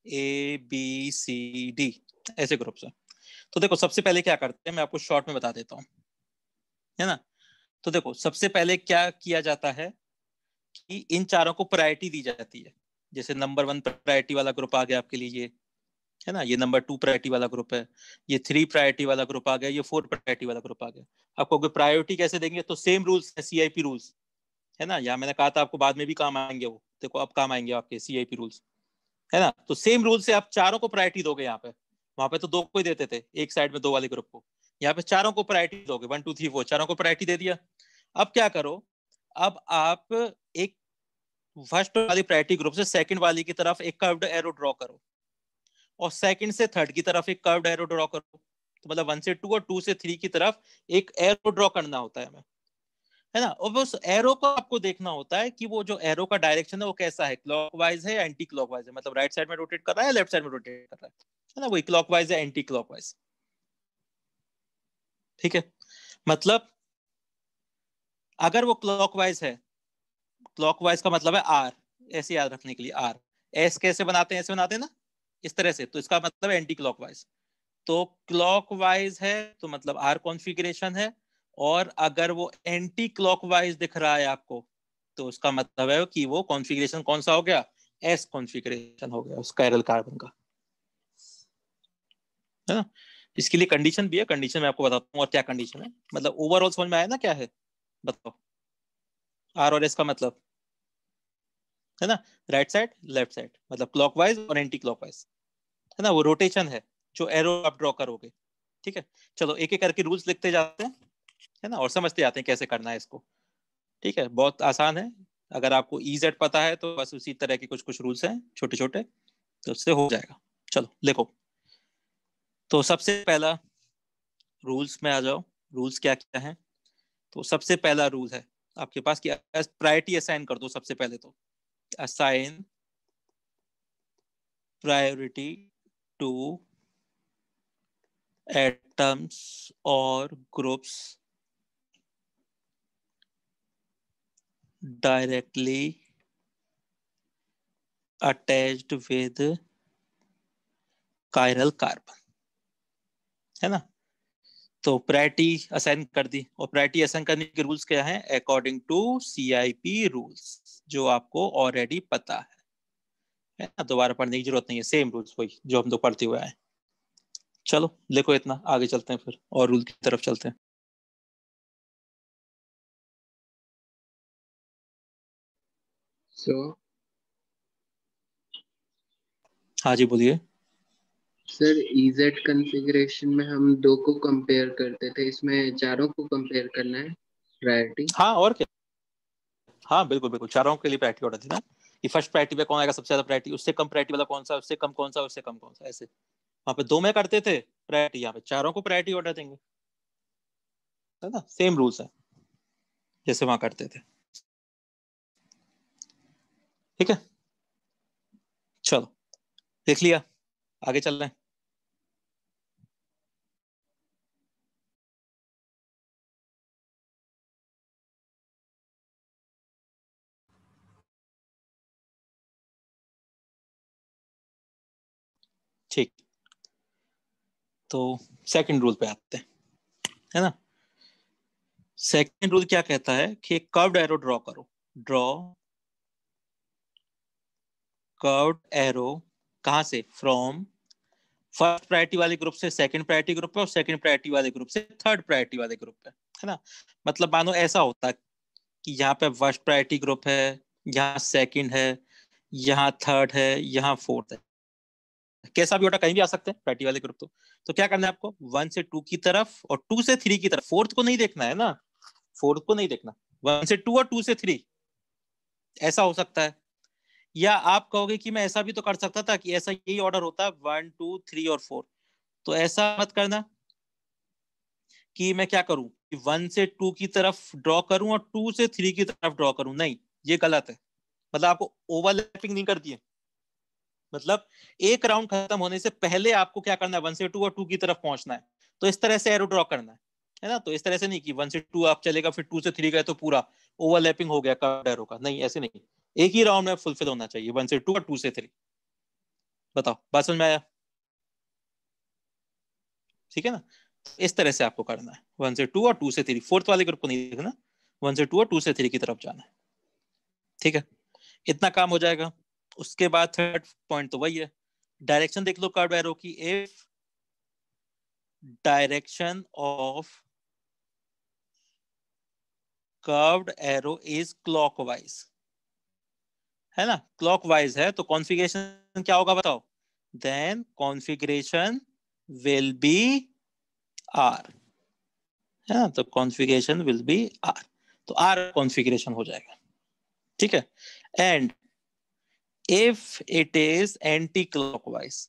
ए बी सी डी, ऐसे ग्रुप्स है। तो देखो सबसे पहले क्या करते हैं, मैं आपको शॉर्ट में बता देता हूँ, है ना। तो देखो सबसे पहले क्या किया जाता है कि इन चारों को प्रायोरिटी दी जाती है। जैसे नंबर 1 प्रायोरिटी वाला ग्रुप आ गया आपके लिए, ये है ना, ये नंबर 2 प्रायोरिटी वाला ग्रुप है, ये 3 प्रायोरिटी वाला ग्रुप आ गया, ये 4 प्रायोरिटी वाला ग्रुप आ गया। आपको प्रायोरिटी कैसे देंगे, तो सेम रूल्स है, सीआईपी रूल्स, है ना। यहाँ मैंने कहा था आपको बाद में भी काम आएंगे, वो देखो अब काम आएंगे आपके सीआईपी रूल्स, है ना। तो सेम रूल से आप चारों को प्रायोरिटी दोगे। यहाँ पे, वहां पे तो 2 को ही देते थे, एक साइड में 2 वाले ग्रुप को, यहाँ पे चारों को प्रायोरिटी दोगे, 1 2 3 4 चारों को प्रायोरिटी दे दिया। अब क्या करो, अब आप एक फर्स्ट वाली प्रायोरिटी ग्रुप से सेकंड वाली की तरफ एक कर्व्ड एरो ड्रॉ करो, और सेकंड से थर्ड की तरफ एक कर्व्ड एरो ड्रॉ करो। तो मतलब 1 से 2 और 2 से 3 की तरफ एक एरो ड्रॉ करना होता है हमें, है ना। और उस एरो को आपको देखना होता है कि वो जो एरो का डायरेक्शन है वो कैसा है, क्लॉकवाइज है या एंटी क्लॉकवाइज है, मतलब राइट साइड में रोटेट कर रहा है या लेफ्ट साइड में रोटेट कर रहा है ना, वही क्लॉकवाइज है एंटी क्लॉकवाइज, ठीक है। मतलब अगर वो क्लॉकवाइज है, क्लॉकवाइज का मतलब है आर, ऐसे याद रखने के लिए, आर एस कैसे बनाते हैं, ऐसे बनाते हैं ना, इस तरह से, तो इसका मतलब है एंटी क्लॉकवाइज। तो क्लॉकवाइज है तो मतलब आर कॉन्फ़िगरेशन है, और अगर वो एंटी क्लॉकवाइज दिख रहा है आपको, तो उसका मतलब है कि वो कॉन्फ़िगरेशन कौन सा हो गया, एस कॉन्फ़िगरेशन हो गया उस कायरल कार्बन का, है ना। इसके लिए कंडीशन भी है, कंडीशन मैं आपको बताता हूँ और क्या कंडीशन है, मतलब ओवरऑल समझ में आया ना क्या है, बताओ। आर और एस का मतलब है ना, राइट साइड लेफ्ट साइड, मतलब क्लॉकवाइज और एंटी क्लॉकवाइज, है ना। वो रोटेशन है जो एरो आप ड्रॉ करोगे, ठीक है। चलो एक एक करके रूल्स लिखते जाते हैं, है ना, और समझते जाते हैं कैसे करना है इसको, ठीक है। बहुत आसान है, अगर आपको EZ पता है तो बस उसी तरह के कुछ कुछ रूल्स हैं छोटे छोटे, तो उससे हो जाएगा। चलो लिखो। तो सबसे पहला रूल्स में आ जाओ, रूल्स क्या क्या है। तो सबसे पहला रूल है आपके पास कि प्रायोरिटी असाइन कर दो। सबसे पहले तो असाइन प्रायोरिटी टू एटम्स और groups directly attached with chiral carbon, है ना। तो प्रायोरिटी असाइन कर दी, और प्रायोरिटी असाइन करने के रूल्स क्या हैं, अकॉर्डिंग टू CIP रूल्स, जो आपको ऑलरेडी पता है ना, दोबारा पढ़ने की जरूरत नहीं है, सेम रूल्स वही जो हम लोग पढ़ते हुए आए। चलो लिखो इतना, आगे चलते हैं फिर और रूल की तरफ चलते हैं। So, हाँ जी बोलिए। सर EZ कॉन्फ़िगरेशन में हम 2 को कंपेयर करते थे, इसमें चारों को कंपेयर करना है प्रायोरिटी। हाँ और क्या, हाँ बिल्कुल बिल्कुल, चारों के लिए प्रायोरिटी ऑर्डर थी ना, कि फर्स्ट प्रायोरिटी पे कौन आएगा सबसे ज्यादा प्रायोरिटी, उससे कम प्रायोरिटी वाला कौन सा, उससे कम कौन सा, उससे कम कौन सा, ऐसे। वहां पे 2 में करते थे प्रायोरिटी, यहाँ पे चारों को प्रायोरिटी ऑर्डर देंगे, है ना, सेम रूल्स है जैसे वहां करते थे। ठीक है, चलो देख लिया, आगे चल रहे हैं। ठीक, तो सेकंड रूल पे आते हैं, है ना। सेकंड रूल क्या कहता है कि एक कर्व्ड एरो ड्रॉ करो। ड्रॉ कर्व्ड एरो कहां से? फ्रॉम फर्स्ट प्रायोरिटी वाले ग्रुप से सेकंड प्रायोरिटी ग्रुप पे, और सेकंड प्रायोरिटी वाले ग्रुप से थर्ड प्रायोरिटी वाले ग्रुप पे, है ना। मतलब मानो ऐसा होता है कि यहाँ पे फर्स्ट प्रायोरिटी ग्रुप है, यहाँ सेकंड है, यहाँ थर्ड है, यहाँ फोर्थ है। कैसा भी होता, कहीं भी आ सकते हैं प्रायोरिटी वाले ग्रुप। तो क्या करना है आपको? 1 से 2 की तरफ और 2 से 3 की तरफ। फोर्थ को नहीं देखना है ना, फोर्थ को नहीं देखना। 1 से 2 और 2 से 3, ऐसा हो सकता है। या आप कहोगे कि मैं ऐसा भी तो कर सकता था कि ऐसा यही ऑर्डर होता है 1 2 3 और 4। तो ऐसा मत करना कि मैं क्या करूं कि 1 से 2 की तरफ ड्रॉ करूं और 2 से 3 की तरफ ड्रॉ करूं। नहीं, ये गलत है। मतलब आपको ओवरलैपिंग नहीं करती है। मतलब एक राउंड खत्म होने से पहले आपको क्या करना है? 1 से 2 और 2 की तरफ पहुंचना है। तो इस तरह से एरो ड्रॉ करना है ना। तो इस तरह से नहीं कि 1 से 2 आप चलेगा फिर 2 से 3 गए तो पूरा ओवरलैपिंग हो गया कर्व एरो का। नहीं, ऐसे नहीं, एक ही राउंड में फुलफिल होना चाहिए 1 से 2 और 2 से 3। बताओ, बात समझ में आया? ठीक है ना। इस तरह से आपको करना है 1 से 2 और 2 से 3। फोर्थ वाले ग्रुप को नहीं देखना, 1 से 2 और 2 से 3 की तरफ जाना है। ठीक है, इतना काम हो जाएगा। उसके बाद थर्ड पॉइंट तो वही है, डायरेक्शन देख लो कर्व एरो की। If direction of curved arrow is clockwise, है ना, क्लॉकवाइज है, तो कॉन्फ़िगरेशन क्या होगा बताओ? Then configuration will be R, है ना। तो कॉन्फ़िगरेशन विल बी आर, तो आर कॉन्फ़िगरेशन हो जाएगा। ठीक है, and if it is anticlockwise,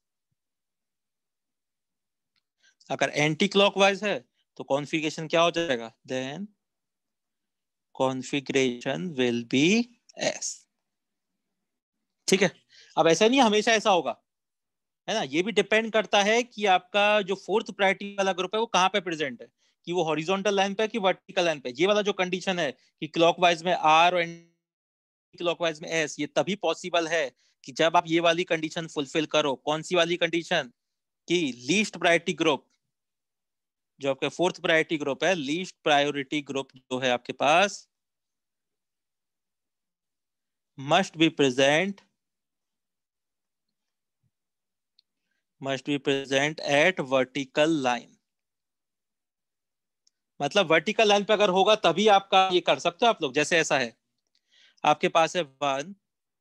अगर एंटी क्लॉकवाइज है तो कॉन्फ़िगरेशन क्या हो जाएगा? Then configuration will be S. ठीक है, अब ऐसा नहीं हमेशा ऐसा होगा, है ना। ये भी डिपेंड करता है कि आपका जो फोर्थ प्रायोरिटी वाला ग्रुप है वो कहाँ पे प्रेजेंट है, कि वो हॉरिजॉन्टल लाइन पे है कि वर्टिकल लाइन पे। ये वाला जो कंडीशन है कि क्लॉकवाइज में आर और क्लॉकवाइज में एस, ये तभी पॉसिबल है कि जब आप ये वाली कंडीशन फुलफिल करो। कौन सी वाली कंडीशन? कि लीस्ट प्रायोरिटी ग्रुप, जो आपका फोर्थ प्रायोरिटी ग्रुप है, लीस्ट प्रायोरिटी ग्रुप जो है आपके पास, must be present at vertical line. मतलब वर्टिकल लाइन पे अगर होगा तभी आपका ये कर सकते हो आप लोग। जैसे ऐसा है, आपके पास है 1,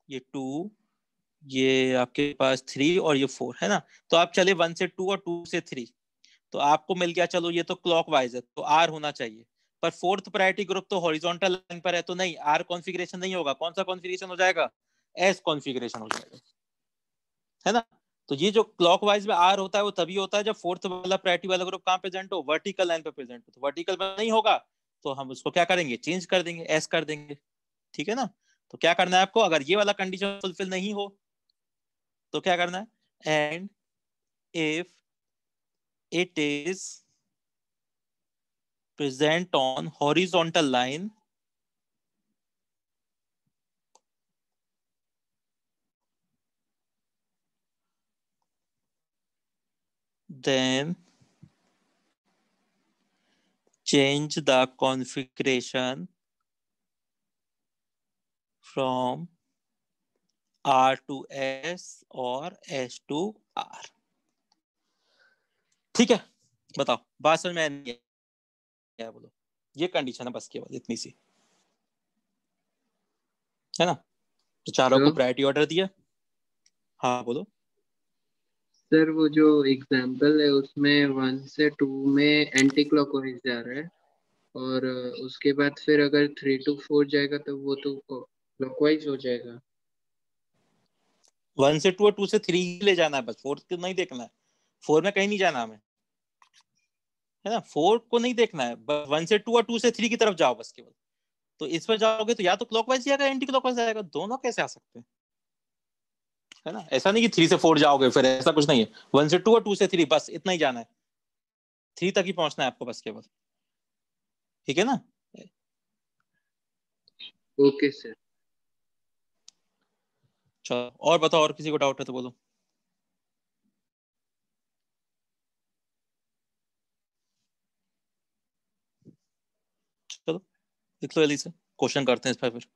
ये 2, ये आपके पास 3 और ये 4, है ना। तो आप चले 1 से 2 और 2 से 3, तो आपको मिल गया, चलो ये तो क्लॉकवाइज है तो आर होना चाहिए। पर फोर्थ प्रायोरिटी ग्रुप तो हॉरिजॉन्टल लाइन पर है, तो नहीं, आर कॉन्फ़िगरेशन नहीं होगा। कौन सा कॉन्फ़िगरेशन हो जाएगा? एस कॉन्फ़िगरेशन हो जाएगा, है ना। तो ये जो क्लॉकवाइज में आर होता है वो तभी होता है जब फोर्थ वाला प्रायोरिटी वाला ग्रुप कहाँ प्रेजेंट हो? वर्टिकल लाइन पे प्रेजेंट हो। तो वर्टिकल में नहीं होगा तो हम उसको क्या करेंगे? चेंज कर देंगे, एस कर देंगे। ठीक है ना। तो क्या करना है आपको? अगर ये वाला कंडीशन फुलफिल नहीं हो तो क्या करना है? And if it is present on horizontal line, then change the configuration from R to S और S to R। ठीक है, बताओ, बात समझ में नहीं है? बोलो, ये कंडीशन है बस, केवल इतनी सी, है ना। तो चारों को प्रायोरिटी ऑर्डर दिया। हाँ बोलो। सर वो जो एग्जाम्पल है उसमें 1 से 2 में एंटी क्लॉकवाइज जा रहा है, और उसके बाद फिर अगर 3 to 4 जाएगा तो वो तो क्लॉकवाइज हो जाएगा। 1 से 2 और 2 से 3 ले जाना है बस, 4 नहीं देखना है। 4 में कहीं नहीं जाना हमें। है ना, 4 को नहीं देखना है, 1 से 2 और 2 से 3 की तरफ जाओ बस केवल। तो इस पर जाओगे तो या तो क्लॉकवाइज जाएगा एंटी क्लॉकवाइज जाएगा, दोनों कैसे आ सकते हैं, है ना। ऐसा नहीं कि 3 से 4 जाओगे, फिर ऐसा कुछ नहीं है। 1 से 2 और 2 से 3 बस इतना ही जाना है, 3 तक ही पहुंचना है आपको बस केवल, ठीक है ना। Okay sir. चलो और बताओ, और किसी को डाउट है तो बोलो। चलो लिख लो जल्दी से, क्वेश्चन करते हैं इस पर फिर।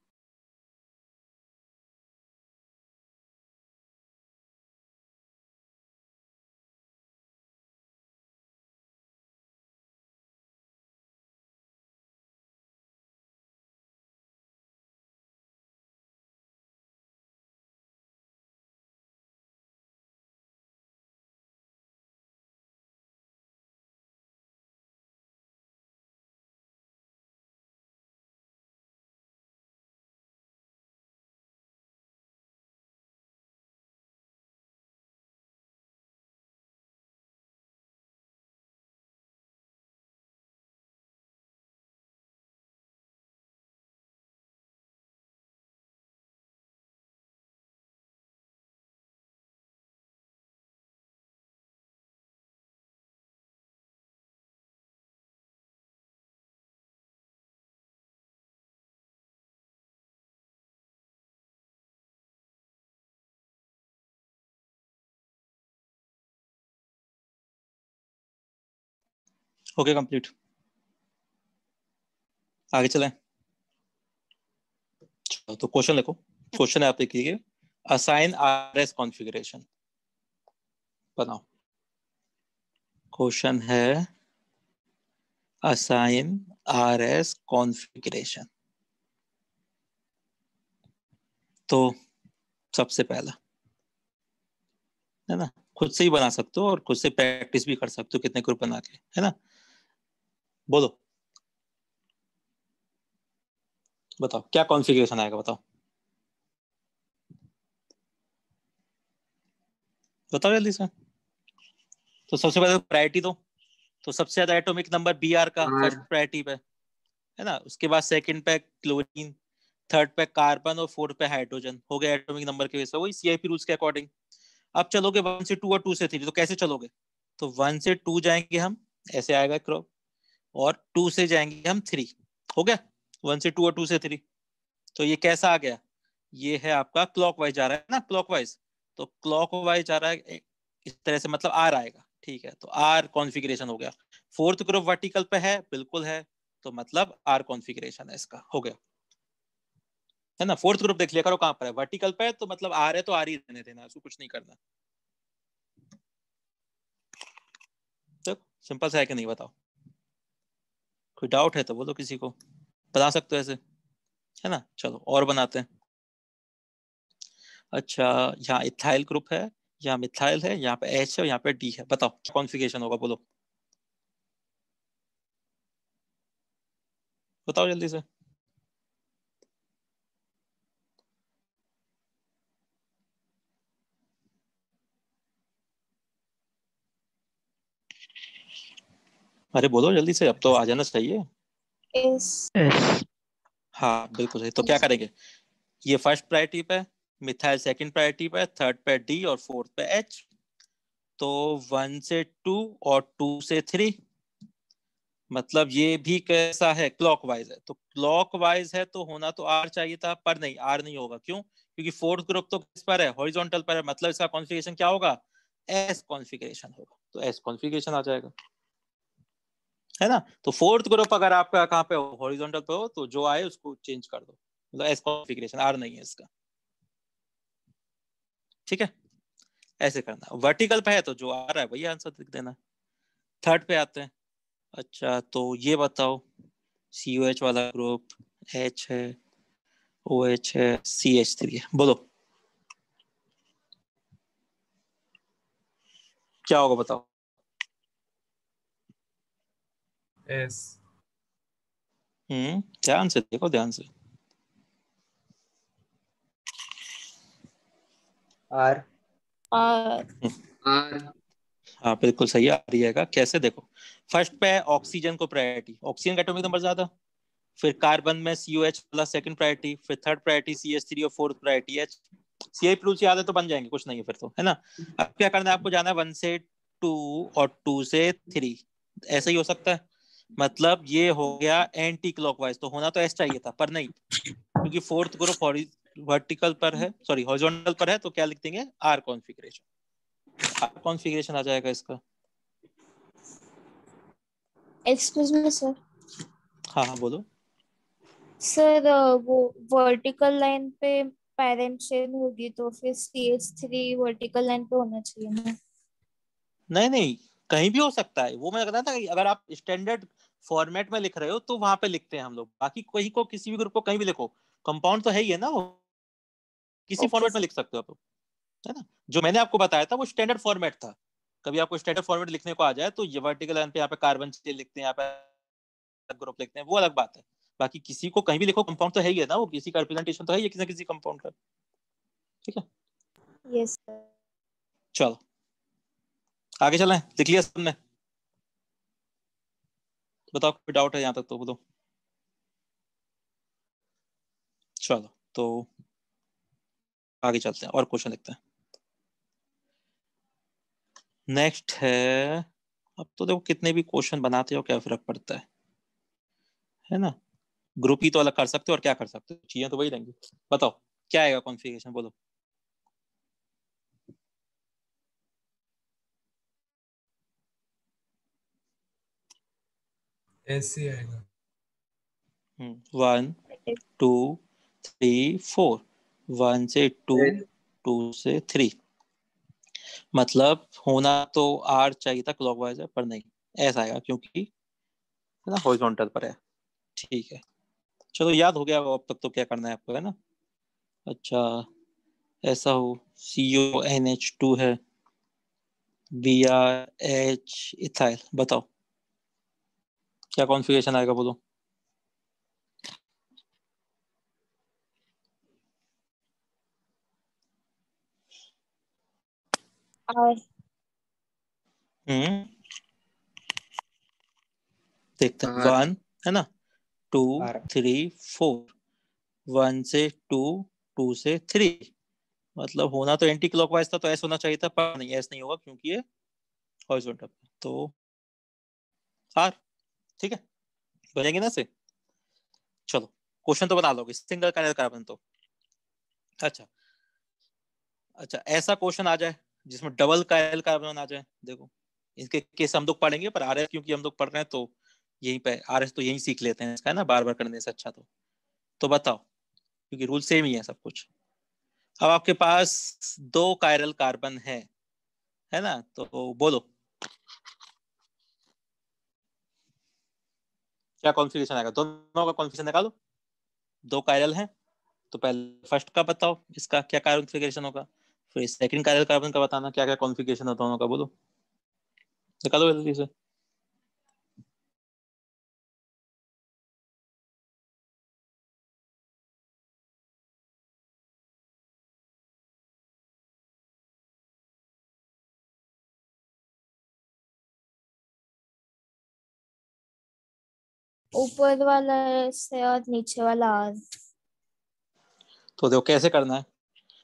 ओके कंप्लीट, आगे चलें। तो क्वेश्चन लिखो, क्वेश्चन है आप लिखिए, असाइन आरएस कॉन्फ़िगरेशन। बनाओ, क्वेश्चन है असाइन आरएस कॉन्फ़िगरेशन। तो सबसे पहला, है ना, खुद से ही बना सकते हो और खुद से प्रैक्टिस भी कर सकते हो कितने ग्रुप बना के, है ना। बोलो, बताओ क्या कॉन्फ़िगरेशन आएगा, बताओ बताओ जल्दी से। तो सबसे पहले प्रायोरिटी दो, तो सबसे ज्यादा एटॉमिक नंबर बी आर का आर। फर्स्ट प्रायोरिटी पे, है ना। उसके बाद सेकंड पे क्लोरीन, थर्ड पे कार्बन और फोर्थ पे हाइड्रोजन। हो गया एटॉमिक नंबर के वैसे, वही सीआईपी रूल्स के अकॉर्डिंग। अब चलोगे 1 से 2 और 2 से 3, तो कैसे चलोगे। तो 1 से 2 जाएंगे हम, ऐसे आएगा क्रॉप, और 2 से जाएंगे हम 3। हो गया 1 से 2 और 2 से 3। तो ये कैसा आ गया, ये है आपका क्लॉकवाइज जा रहा है ना, क्लॉकवाइज। तो क्लॉकवाइज जा रहा है इस तरह से, मतलब आर आएगा, ठीक है। तो आर कॉन्फ़िगरेशन हो गया। फोर्थ ग्रुप वर्टिकल पे है, बिल्कुल है, तो मतलब आर कॉन्फ़िगरेशन है इसका, हो गया, है ना। फोर्थ ग्रुप देख लिया करो कहां पर है, वर्टिकल पे है, तो मतलब आर है तो आर ही रहने देना, उसको कुछ नहीं करना। देखो सिंपल सा है कि नहीं, बताओ। कोई डाउट है तो बोलो, किसी को बता सकते हो ऐसे, है ना। चलो और बनाते हैं। अच्छा, यहाँ इथाइल ग्रुप है, यहाँ मिथाइल है, यहाँ पे एच है, यहाँ पे डी है। बताओ क्या कॉन्फ़िगरेशन होगा, बोलो बताओ जल्दी से। अरे बोलो जल्दी से, अब तो आ जाना चाहिए। एस। एस। हाँ बिल्कुल सही। तो क्या करेंगे, ये फर्स्ट प्रायोरिटी पे, मिथाइल सेकंड प्रायोरिटी पे, थर्ड पे डी और फोर्थ पे एच। तो 1 से 2 और 2 से 3, मतलब ये भी कैसा है, क्लॉकवाइज है। तो क्लॉकवाइज है तो होना तो आर चाहिए था, पर नहीं, आर नहीं होगा। क्यों, क्योंकि फोर्थ ग्रुप तो किस पर है, हॉरिजॉन्टल पर है, मतलब इसका कॉन्फ़िगरेशन क्या होगा, एस कॉन्फ़िगरेशन होगा। तो एस कॉन्फ़िगरेशन आ जाएगा, है ना। तो फोर्थ ग्रुप अगर आपका कहाँ पे हो, हॉरिजॉन्टल पे हो, तो जो आए उसको चेंज कर दो, मतलब एस कॉन्फ़िगरेशन, आर नहीं है इसका, ठीक है। ऐसे करना। वर्टिकल पे है तो जो आ रहा है वही आंसर लिख देना। थर्ड पे आते हैं। अच्छा तो ये बताओ, सी ओ एच वाला ग्रुप, एच है, ओ एच है, सी एच थ्री है, बोलो क्या होगा, बताओ। एस। ध्यान से देखो, ध्यान से। आर। आर। Hmm, R. हाँ बिल्कुल सही आ रही कैसे देखो, फर्स्ट पे है ऑक्सीजन को प्रायोरिटी, ऑक्सीजन का एटॉमिक नंबर ज्यादा, फिर कार्बन में COH वाला सेकंड प्रायोरिटी, फिर थर्ड प्रायोरिटी CH3 और fourth priority H। CH plus याद है तो बन जाएंगे, कुछ नहीं है फिर तो, है ना। अब क्या करना है आपको, जाना है 1 से 2 और 2 से 3, ऐसा ही हो सकता है। मतलब ये हो गया एंटी क्लॉकवाइज, तो होना तो एस चाहिए था पर नहीं, क्योंकि फोर्थ ग्रुप वर्टिकल पर है, सॉरी हॉरिजॉन्टल पर है, तो क्या लिख देंगे आर कॉन्फ़िगरेशन। आर कॉन्फ़िगरेशन आ जाएगा इसका। Excuse me sir. हाँ हाँ बोलो। सर वो वर्टिकल लाइन पे पैरेंट चेन होगी तो फिर CH3 वर्टिकल लाइन पे होना चाहिए ना। नहीं नहीं, कहीं भी हो सकता है, वो मैं कहता था कि अगर आप स्टैंडर्ड फॉर्मेट में लिख रहे हो तो वहां पे लिखते हैं हम लोग, बाकी कोई को किसी भी ग्रुप को कहीं भी लिखो, कंपाउंड तो है ही है ना वो, किसी ओके फॉर्मेट में लिख सकते हो आप, है ना। जो मैंने आपको बताया था वो स्टैंडर्ड फॉर्मेट था, कभी आपको स्टैंडर्ड फॉर्मेट लिखने को आ जाए तो ये वर्टिकल लाइन पे यहाँ पे कार्बन चेन लिखते हैं, यहाँ पे ग्रुप लिखते हैं, वो अलग बात है। बाकी किसी को कहीं भी लिखो, कंपाउंड तो है ही है ना वो, किसी का रिप्रेजेंटेशन तो है ही किसी ना किसी कंपाउंड का। ठीक है, यस सर। चलो आगे चलें, लिख लिया सबने, बताओ कोई डाउट है यहाँ तक तो बोलो। चलो तो आगे चलते हैं और क्वेश्चन लिखते हैं। नेक्स्ट है, अब तो देखो कितने भी क्वेश्चन बनाते हो क्या फर्क पड़ता है ना। ग्रुप ही तो अलग कर सकते हो और क्या कर सकते हो, चीजें तो वही रहेंगी। बताओ क्या आएगा कॉन्फ़िगरेशन, बोलो। ऐसे आएगा। 1 2 3 4, 1 से 2, 2 से 3, मतलब होना तो आर चाहिए था क्लॉकवाइज है पर नहीं, ऐसा आएगा क्योंकि है ना हॉरिजॉन्टल पर है। ठीक है, चलो याद हो गया अब तक तो क्या करना है आपको, है ना। अच्छा, ऐसा हो CONH2 है, BRH इथाइल, बताओ क्या कॉन्फ़िगरेशन आएगा, बोलो। आर। हम्म देखते हैं, आर 1 है ना, 2 आर 3 4, 1 से 2, 2 से 3, मतलब होना तो एंटी क्लॉकवाइज था तो ऐसा होना चाहिए था पर नहीं, ऐसा नहीं होगा क्योंकि ये हॉरिजॉन्टल, तो आर। ठीक है, बनेंगे ना से। चलो क्वेश्चन तो बना लोगे, सिंगल काइनेल कार्बन तो। अच्छा अच्छा, ऐसा क्वेश्चन आ जाए जिसमें डबल काइनेल कार्बन आ जाए, देखो इसके केस हम लोग पढ़ेंगे पर RS क्योंकि हम लोग पढ़ रहे हैं तो यहीं पे RS तो यहीं सीख लेते हैं इसका, है ना, बार बार करने से अच्छा। तो बताओ, क्योंकि रूल सेम ही है सब कुछ। अब आपके पास दो कायरल कार्बन है ना, तो बोलो क्या कॉन्फ़िगरेशन आएगा, दोनों का कॉन्फ़िगरेशन निकालो। दो कायरल हैं तो पहले फर्स्ट का बताओ इसका क्या कॉन्फ़िगरेशन होगा, फिर सेकंड कायरल कार्बन का बताना क्या क्या कॉन्फ़िगरेशन है दोनों का, बोलो निकालो जल्दी से। ऊपर वाला से और नीचे वाला आर। तो देखो कैसे करना है,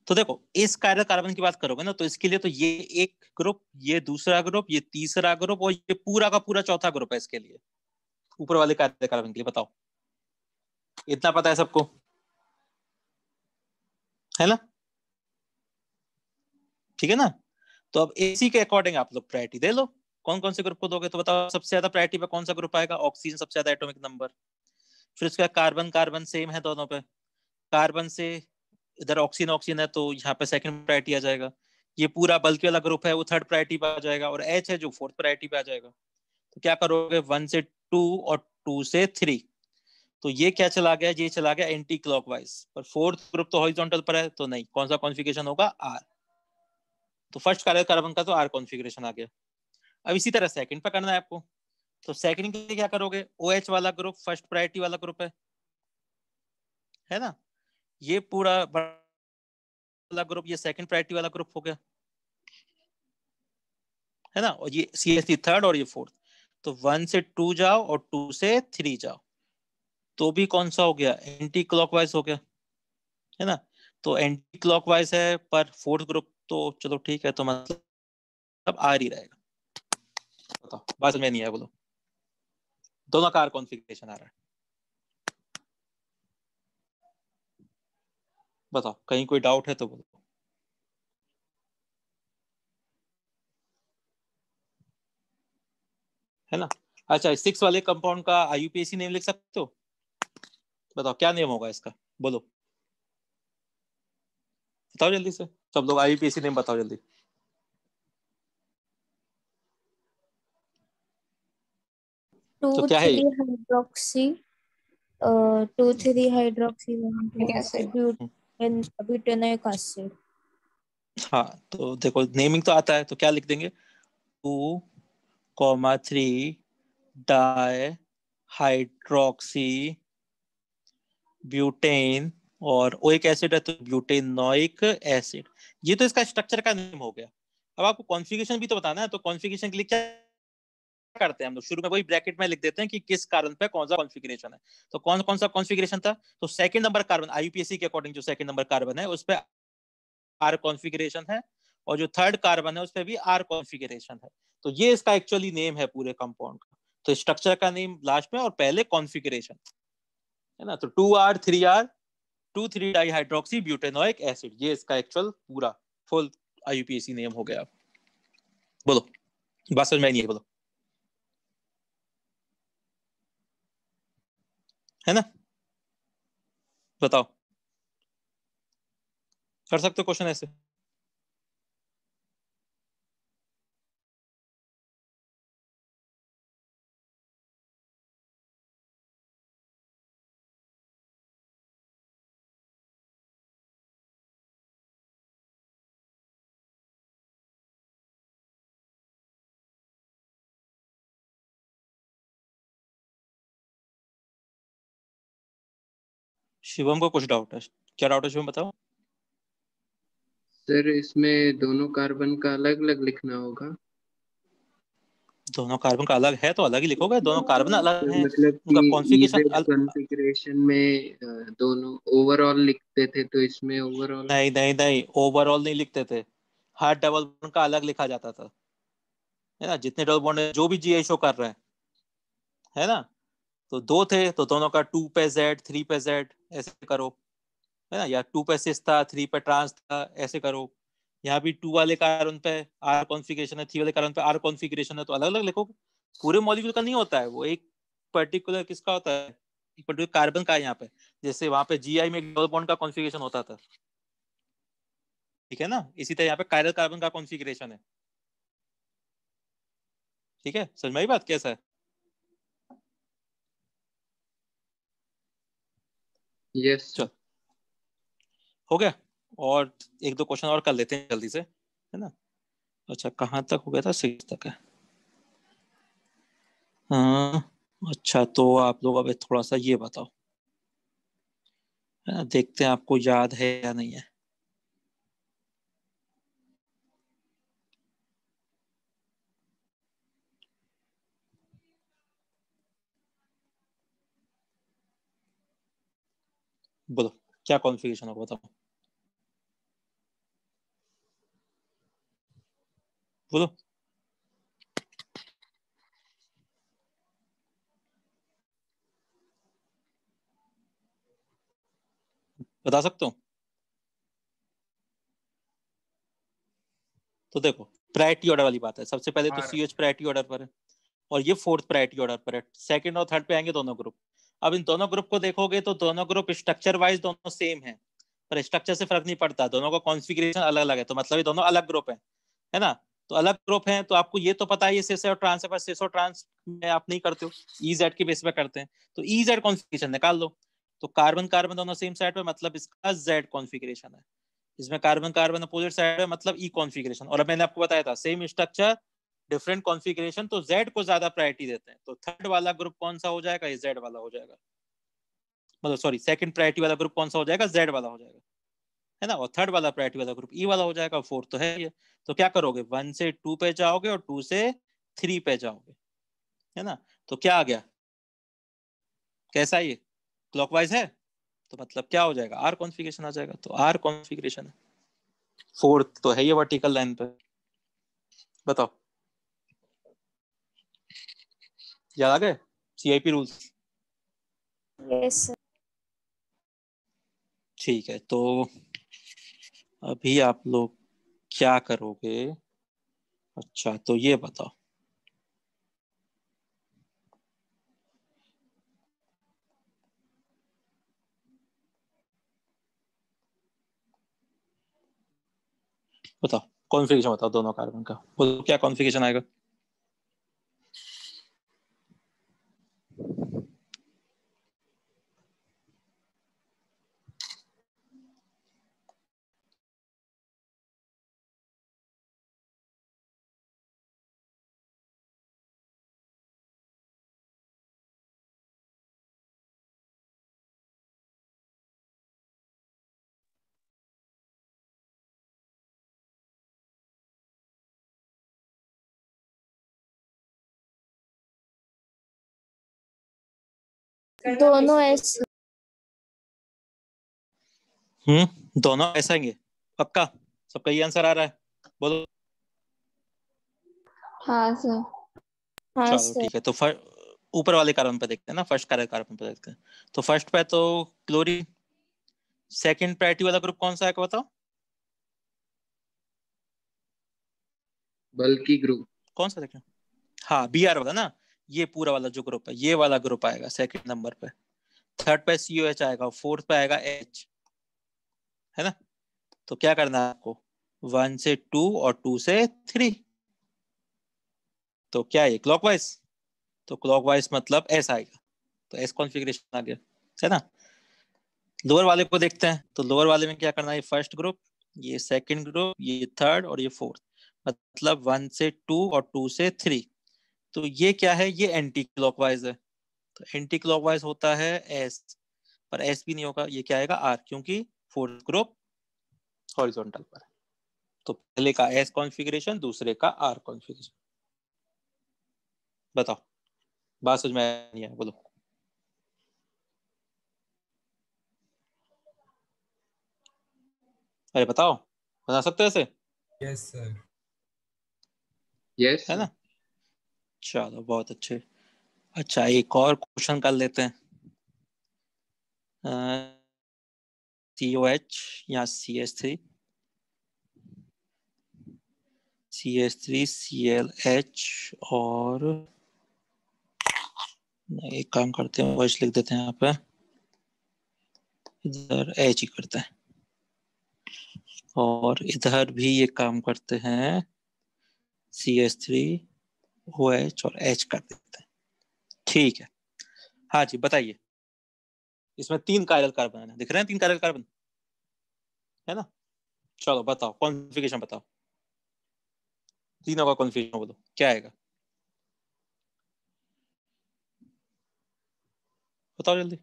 तो देखो इस कायरल कार्बन की बात करोगे ना तो इसके लिए तो ये एक ग्रुप, ये दूसरा ग्रुप, ये तीसरा ग्रुप और ये पूरा का पूरा चौथा ग्रुप है इसके लिए, ऊपर वाले कायरल कार्बन के लिए। बताओ, इतना पता है सबको, है ना। ठीक है ना, तो अब इसी के अकॉर्डिंग आप लोग प्रायोरिटी दे लो, कौन कौन से ग्रुप को दोगे, तो बताओ सबसे ज्यादा प्रायोरिटी पे कौन सा ग्रुप आएगा, ऑक्सीजन सबसे ज्यादा एटॉमिक नंबर, फिर उसका कार्बन, कार्बन सेम है दोनों पे, कार्बन से इधर ऑक्सीजन ऑक्सीजन है तो यहाँ पे सेकंड प्रायोरिटी आ जाएगा, ये पूरा बल्कि वाला ग्रुप है वो थर्ड प्रायोरिटी पे आ जाएगा, और एच है जो फोर्थ प्रायोरिटी पे आ जाएगा। तो क्या करोगे, 1 से 2 और 2 से 3, तो ये क्या चला गया, ये चला गया एंटी क्लॉकवाइज, पर फोर्थ ग्रुप तो हॉरिजॉन्टल पर है तो नहीं, कौन सा कॉन्फ़िगरेशन होगा, आर। तो फर्स्ट कार्बन का तो आर कॉन्फ़िगरेशन आ गया। अब इसी तरह सेकंड पे करना है आपको, तो सेकंड के लिए क्या करोगे, OH वाला ग्रुप फर्स्ट प्रायोरिटी वाला ग्रुप है ना, ये पूरा वाला ग्रुप ये सेकंड प्रायोरिटी वाला ग्रुप हो गया। है ना, और ये CH3 थर्ड और ये फोर्थ। तो 1 से 2 जाओ और 2 से 3 जाओ, तो भी कौन सा हो गया, एंटी क्लॉकवाइज हो गया, है ना। तो एंटी क्लॉकवाइज है पर फोर्थ ग्रुप, तो चलो ठीक है, तो मतलब आर ही रहेगा। बताओ, बात समझ में नहीं आया, बोलो। दोनों का आर कॉन्फ़िगरेशन आ रहा है, बताओ, कहीं कोई डाउट है तो बोलो। है ना। अच्छा, 6 वाले कंपाउंड का IUPAC नेम लिख सकते हो, बताओ क्या नेम होगा इसका, बोलो, बताओ जल्दी से, सब लोग IUPAC नेम बताओ जल्दी। तो क्या है ये? 2,3-हाइड्रोक्सी 2,3-हाइड्रोक्सी ब्यूटेनोइक एसिड। हाँ, तो देखो नेमिंग तो आता है, तो क्या लिख देंगे, 2,3 डाई हाइड्रोक्सी ब्यूटेन, और ओ एक एसिड है तो ब्यूटेनोइक एसिड। ये तो इसका स्ट्रक्चर का नेम हो गया। अब आपको कॉन्फ़िगरेशन भी तो बताना है, तो कॉन्फ़िगरेशन के लिए क्या करते हैं हम लोग, शुरू में वही ब्रैकेट में लिख देते हैं कि किस कार्बन पे कौन सा कॉन्फ़िगरेशन है। तो कौन कौन सा कॉन्फ़िगरेशन था, तो सेकंड नंबर कार्बन, IUPAC के अकॉर्डिंग जो सेकंड नंबर कार्बन है उस पे आर कॉन्फ़िगरेशन है, और जो थर्ड कार्बन है उस पे भी आर कॉन्फ़िगरेशन है। तो ये इसका एक्चुअली नेम है पूरे कंपाउंड का। तो स्ट्रक्चर का नेम लास्ट में और पहले कॉन्फ़िगरेशन, है ना। तो 2R 3R 2,3 dihydroxy butanoic acid, ये इसका एक्चुअल पूरा फुल IUPAC नेम हो गया। बोलो, बात समझ में नहीं है, बोलो, है ना, बताओ, कर सकते हो क्वेश्चन ऐसे। शिवम को कुछ डाउट है, क्या डाउट है शिवम, बताओ। सर इसमें दोनों कार्बन का अलग अलग लिखना होगा। दोनों कार्बन का अलग है तो अलग ही लिखोगे, दोनों कार्बन अलग तो हैं, मतलब कि उनका कॉन्फ़िगरेशन इजेड कॉन्फ़िगरेशन में दोनों ओवरऑल लिखते थे, तो इसमें ओवरऑल। नहीं नहीं नहीं, ओवरऑल नहीं लिखते थे, हर डबल बॉन्ड का अलग लिखा जाता था, है ना। जितने डबल बॉन्ड जो भी GI शो कर रहे हैं, है ना, तो 2 थे तो दोनों का 2 पे Z 3 पे Z ऐसे करो, है ना, या 2 पे सिस था 3 पे ट्रांस था, ऐसे करो। यहाँ भी 2 वाले कार्बन पे आर कॉन्फ़िगरेशन है, 3 वाले कार्बन पे आर कॉन्फ़िगरेशन है, तो अलग अलग लिखोगे। पूरे मॉलिक्यूल का नहीं होता है, वो एक पर्टिकुलर किसका होता है, एक पर्टिकुलर कार्बन का है यहाँ पे। जैसे वहां पे GI में एक डबल बॉन्ड का कॉन्फ़िगरेशन होता था, ठीक है ना, इसी तरह यहाँ पे कायरल कार्बन का कॉन्फ़िगरेशन है, ठीक है, समझ में आई बात कैसा है। यस। चल, हो गया, और एक दो क्वेश्चन और कर लेते हैं जल्दी से, है ना। अच्छा, कहाँ तक हो गया था, 6 तक है, हाँ। अच्छा, तो आप लोग अब थोड़ा सा ये बताओ, है ना, देखते हैं आपको याद है या नहीं है। बोलो, क्या कॉन्फ़िगरेशन होगा, बताओ, बोलो, बता सकते हो। तो देखो, प्रायोरिटी ऑर्डर वाली बात है, सबसे पहले तो CH प्रायोरिटी ऑर्डर पर है, और ये फोर्थ प्रायोरिटी ऑर्डर पर है, सेकंड और थर्ड पे आएंगे दोनों ग्रुप। अब इन दोनों ग्रुप को देखोगे तो दोनों ग्रुप स्ट्रक्चर वाइज दोनों सेम है, पर स्ट्रक्चर से फर्क नहीं पड़ता, दोनों का कॉन्फ़िगरेशन अलग अलग है, तो मतलब ये दोनों अलग ग्रुप है ना। तो अलग ग्रुप है, तो आपको ये तो पता है ये सिस और ट्रांस है, पर सिस और ट्रांस में आप नहीं करते हो, EZ के बेस पे करते हैं, तो EZ कॉन्फ़िगरेशन निकाल लो। तो कार्बन कार्बन दोनों सेम साइड पे, मतलब इसका Z कॉन्फ़िगरेशन है। इसमें कार्बन कार्बन अपोजिट साइड है, मतलब E कॉन्फ़िगरेशन। और अब मैंने आपको बताया था सेम स्ट्रक्चर डिफरेंट कॉन्फ़िगरेशन, तो Z को ज्यादा प्रायोरिटी देते हैं, तो थर्ड वाला ग्रुप कौन सा हो जाएगा, ये Z वाला हो जाएगा, मतलब सॉरी, सेकंड प्रायोरिटी वाला ग्रुप कौन सा हो जाएगा, Z वाला हो जाएगा। है ना, और थर्ड वाला प्रायोरिटी वाला ग्रुप ई वाला हो जाएगा, फोर्थ तो है ये। तो क्या करोगे, 1 से 2 पे जाओगे और 2 से 3 पे जाओगे, है ना। तो क्या आ गया, कैसा ये क्लॉकवाइज है, तो मतलब क्या हो जाएगा, आर कॉन्फ़िगरेशन आ जाएगा। तो आर कॉन्फ़िगरेशन है, फोर्थ तो है ये वर्टिकल लाइन पे। बताओ, याद आ गए सीआईपी रूल्स? Yes sir. ठीक है, तो अभी आप लोग क्या करोगे? अच्छा, तो ये बताओ, बताओ कॉन्फ़िगरेशन बताओ दोनों कार्बन का, बोलो क्या कॉन्फ़िगरेशन आएगा। दोनों एस। दोनों ऐसा आएंगे पक्का? सबका ये आंसर आ रहा है, बोलो। हाँ सर। हाँ चलो सर। ठीक है, तो ऊपर वाले कार्बन पे देखते हैं ना, फर्स्ट कार्बन पे देखते हैं। तो फर्स्ट पे तो क्लोरीन, सेकंड प्रायोरिटी वाला ग्रुप कौन सा है बताओ? बल्कि ग्रुप। कौन सा देखें? हाँ, बीआर वाला ना, ये पूरा वाला जो ग्रुप है, ये वाला ग्रुप आएगा सेकंड नंबर पे। थर्ड पे COH आएगा, फोर्थ पे आएगा H, है ना। तो क्या करना है आपको, 1 से 2 और 2 से 3। तो क्या है क्लॉकवाइज, तो क्लॉकवाइज मतलब ऐसा आएगा, तो एस कॉन्फ़िगरेशन आ गया, है ना। लोअर वाले को देखते हैं, तो लोअर वाले में क्या करना है, फर्स्ट ग्रुप, ये सेकंड ग्रुप, ये थर्ड और ये फोर्थ, मतलब 1 से 2 और 2 से 3। तो ये क्या है, ये एंटी क्लॉकवाइज है। तो एंटी क्लॉकवाइज होता है एस, पर एस भी नहीं होगा, ये क्या आएगा आर, क्योंकि फोर्थ ग्रुप हॉरिजॉन्टल पर है। तो पहले का एस कॉन्फ़िगरेशन, दूसरे का आर कॉन्फ़िगरेशन। बताओ, बात समझ में नहीं है, बोलो। अरे बताओ, बता सकते हो ऐसे? Yes sir. यस है ना, चलो बहुत अच्छे। अच्छा, एक और क्वेश्चन कर लेते हैं। COH या CH3, CH3 ClH, और एक काम करते हैं, OH लिख देते हैं यहाँ पे, इधर H ही करते हैं, और इधर भी ये काम करते हैं, CH3 OH और H कर देते हैं। ठीक है, हाँ जी बताइए। इसमें 3 कायरल कार्बन है, दिख रहे हैं 3 कायरल कार्बन, है ना। चलो बताओ कॉन्फ़िगरेशन बताओ, तीनों का कॉन्फ़िगरेशन बोलो क्या आएगा, बताओ जल्दी।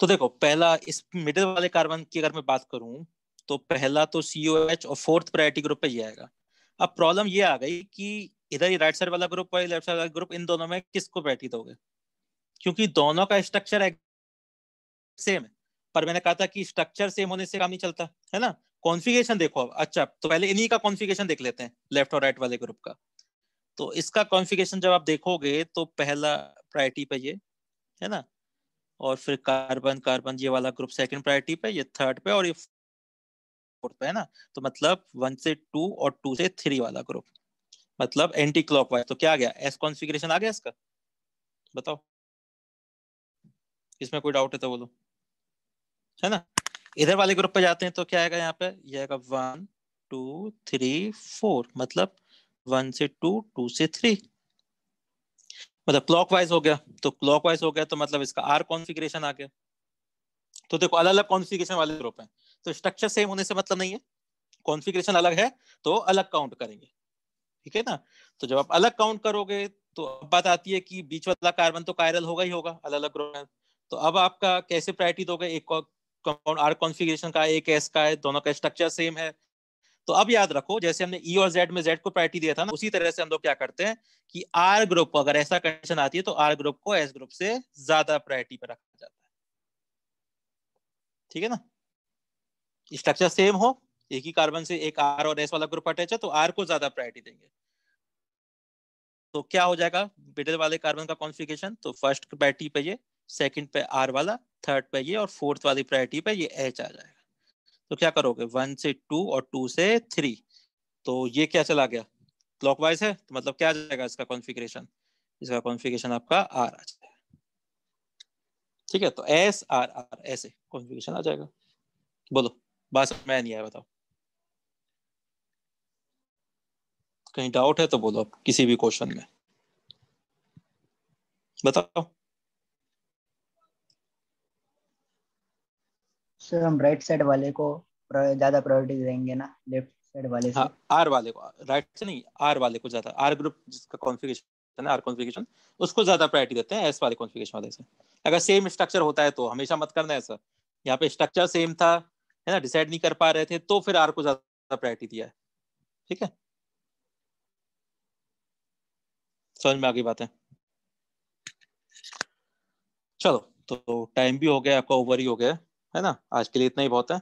तो देखो, पहला इस मिडिल वाले कार्बन की अगर मैं बात करूं, तो पहला तो COH और फोर्थ प्रायोरिटी ग्रुप पे ये आएगा। अब प्रॉब्लम ये आ गई कि इधर ये राइट साइड वाला ग्रुप और लेफ्ट साइड वाला ग्रुप, इन दोनों में किसको प्रायोरिटी दोगे, क्योंकि दोनों का स्ट्रक्चर सेम है। पर मैंने कहा था कि स्ट्रक्चर सेम होने से काम नहीं चलता, है ना। कॉन्फ़िगरेशन देखो अब, अच्छा तो पहले इन्हीं का कॉन्फ़िगरेशन देख लेते हैं, लेफ्ट और राइट वाले ग्रुप का। तो इसका कॉन्फ़िगरेशन जब आप देखोगे, तो पहला प्रायोरिटी पे ये, है ना, और फिर कार्बन कार्बन ये वाला ग्रुप सेकंड प्रायोरिटी पे, ये थर्ड पे, और ये फोर्थ पे, है ना। तो मतलब 1 से 2 और 2 से 3 वाला ग्रुप, मतलब एंटी क्लॉकवाइज। तो क्या आ गया, एस कॉन्फ़िगरेशन आ गया इसका, बताओ। इसमें कोई डाउट है तो बोलो, है ना। इधर वाले ग्रुप पे जाते हैं, तो क्या आएगा यहाँ पे, ये आएगा 1 2 3 4, मतलब 1 से 2 2 से 3। मतलब क्लॉकवाइज हो गया, तो क्लॉकवाइज हो गया तो मतलब इसका आर कॉन्फ़िगरेशन आ गया। तो देखो अलग अलग कॉन्फ़िगरेशन वाले ग्रुप हैं, तो स्ट्रक्चर सेम होने से मतलब नहीं है, कॉन्फ़िगरेशन अलग है तो अलग काउंट करेंगे, ठीक है ना। तो जब आप अलग काउंट करोगे तो अब बात आती है कि बीच वाला कार्बन तो कायरल होगा ही होगा, अलग अलग ग्रुप है। तो अब आपका कैसे प्रायोरिटी दोगे, एक कंपाउंड आर कॉन्फ़िगरेशन का, एक एस का है, दोनों का स्ट्रक्चर सेम है। तो अब याद रखो जैसे हमने ई और जेड में जेड को प्रायोरिटी दिया था ना, उसी तरह से हम लोग क्या करते हैं कि आर ग्रुप को अगर ऐसा कंडीशन आती है तो आर ग्रुप को एस ग्रुप से ज्यादा प्रायोरिटी पर रखा जाता है, ठीक है ना। स्ट्रक्चर सेम हो, एक ही कार्बन से एक आर और एस वाला ग्रुप अटैच है तो आर को ज्यादा प्रायोरिटी देंगे। तो क्या हो जाएगा मिडिल वाले कार्बन का कॉन्फ़िगरेशन, तो फर्स्ट प्रायोरिटी पे ये, सेकंड पे आर वाला, थर्ड पे ये और फोर्थ वाली प्रायोरिटी पे ये एच आ जाएगा। तो क्या करोगे 1 से 2 और 2 से 3, तो ये क्या चला गया क्लॉकवाइज है, तो मतलब क्या आ जाएगा इसका कॉन्फ़िगरेशन, इसका कॉन्फ़िगरेशन आपका आर आ जाएगा, ठीक है। तो एस आर आर ऐसे कॉन्फ़िगरेशन आ जाएगा। बोलो बात समझ में नहीं आया बताओ, कहीं डाउट है तो बोलो आप किसी भी क्वेश्चन में बताओ। सर हम राइट साइड वाले को ज्यादा प्रायोरिटी देंगे ना लेफ्ट साइड वाले से? हाँ आर वाले को, राइट से नहीं, आर वाले को ज्यादा, आर ग्रुप जिसका कॉन्फ़िगरेशन है आर कॉन्फ़िगरेशन, उसको ज्यादा प्रायोरिटी देते हैं एस वाले कॉन्फ़िगरेशन वाले से। अगर सेम स्ट्रक्चर होता है तो हमेशा मत करना ऐसा, यहाँ पे स्ट्रक्चर सेम था है ना, डिसाइड नहीं कर पा रहे थे तो फिर आर को ज्यादा प्रायोरिटी दिया है, ठीक है। समझ में आ गई बात है। चलो तो टाइम भी हो गया आपका, ओवर ही हो गया है ना, आज के लिए इतना ही बहुत है।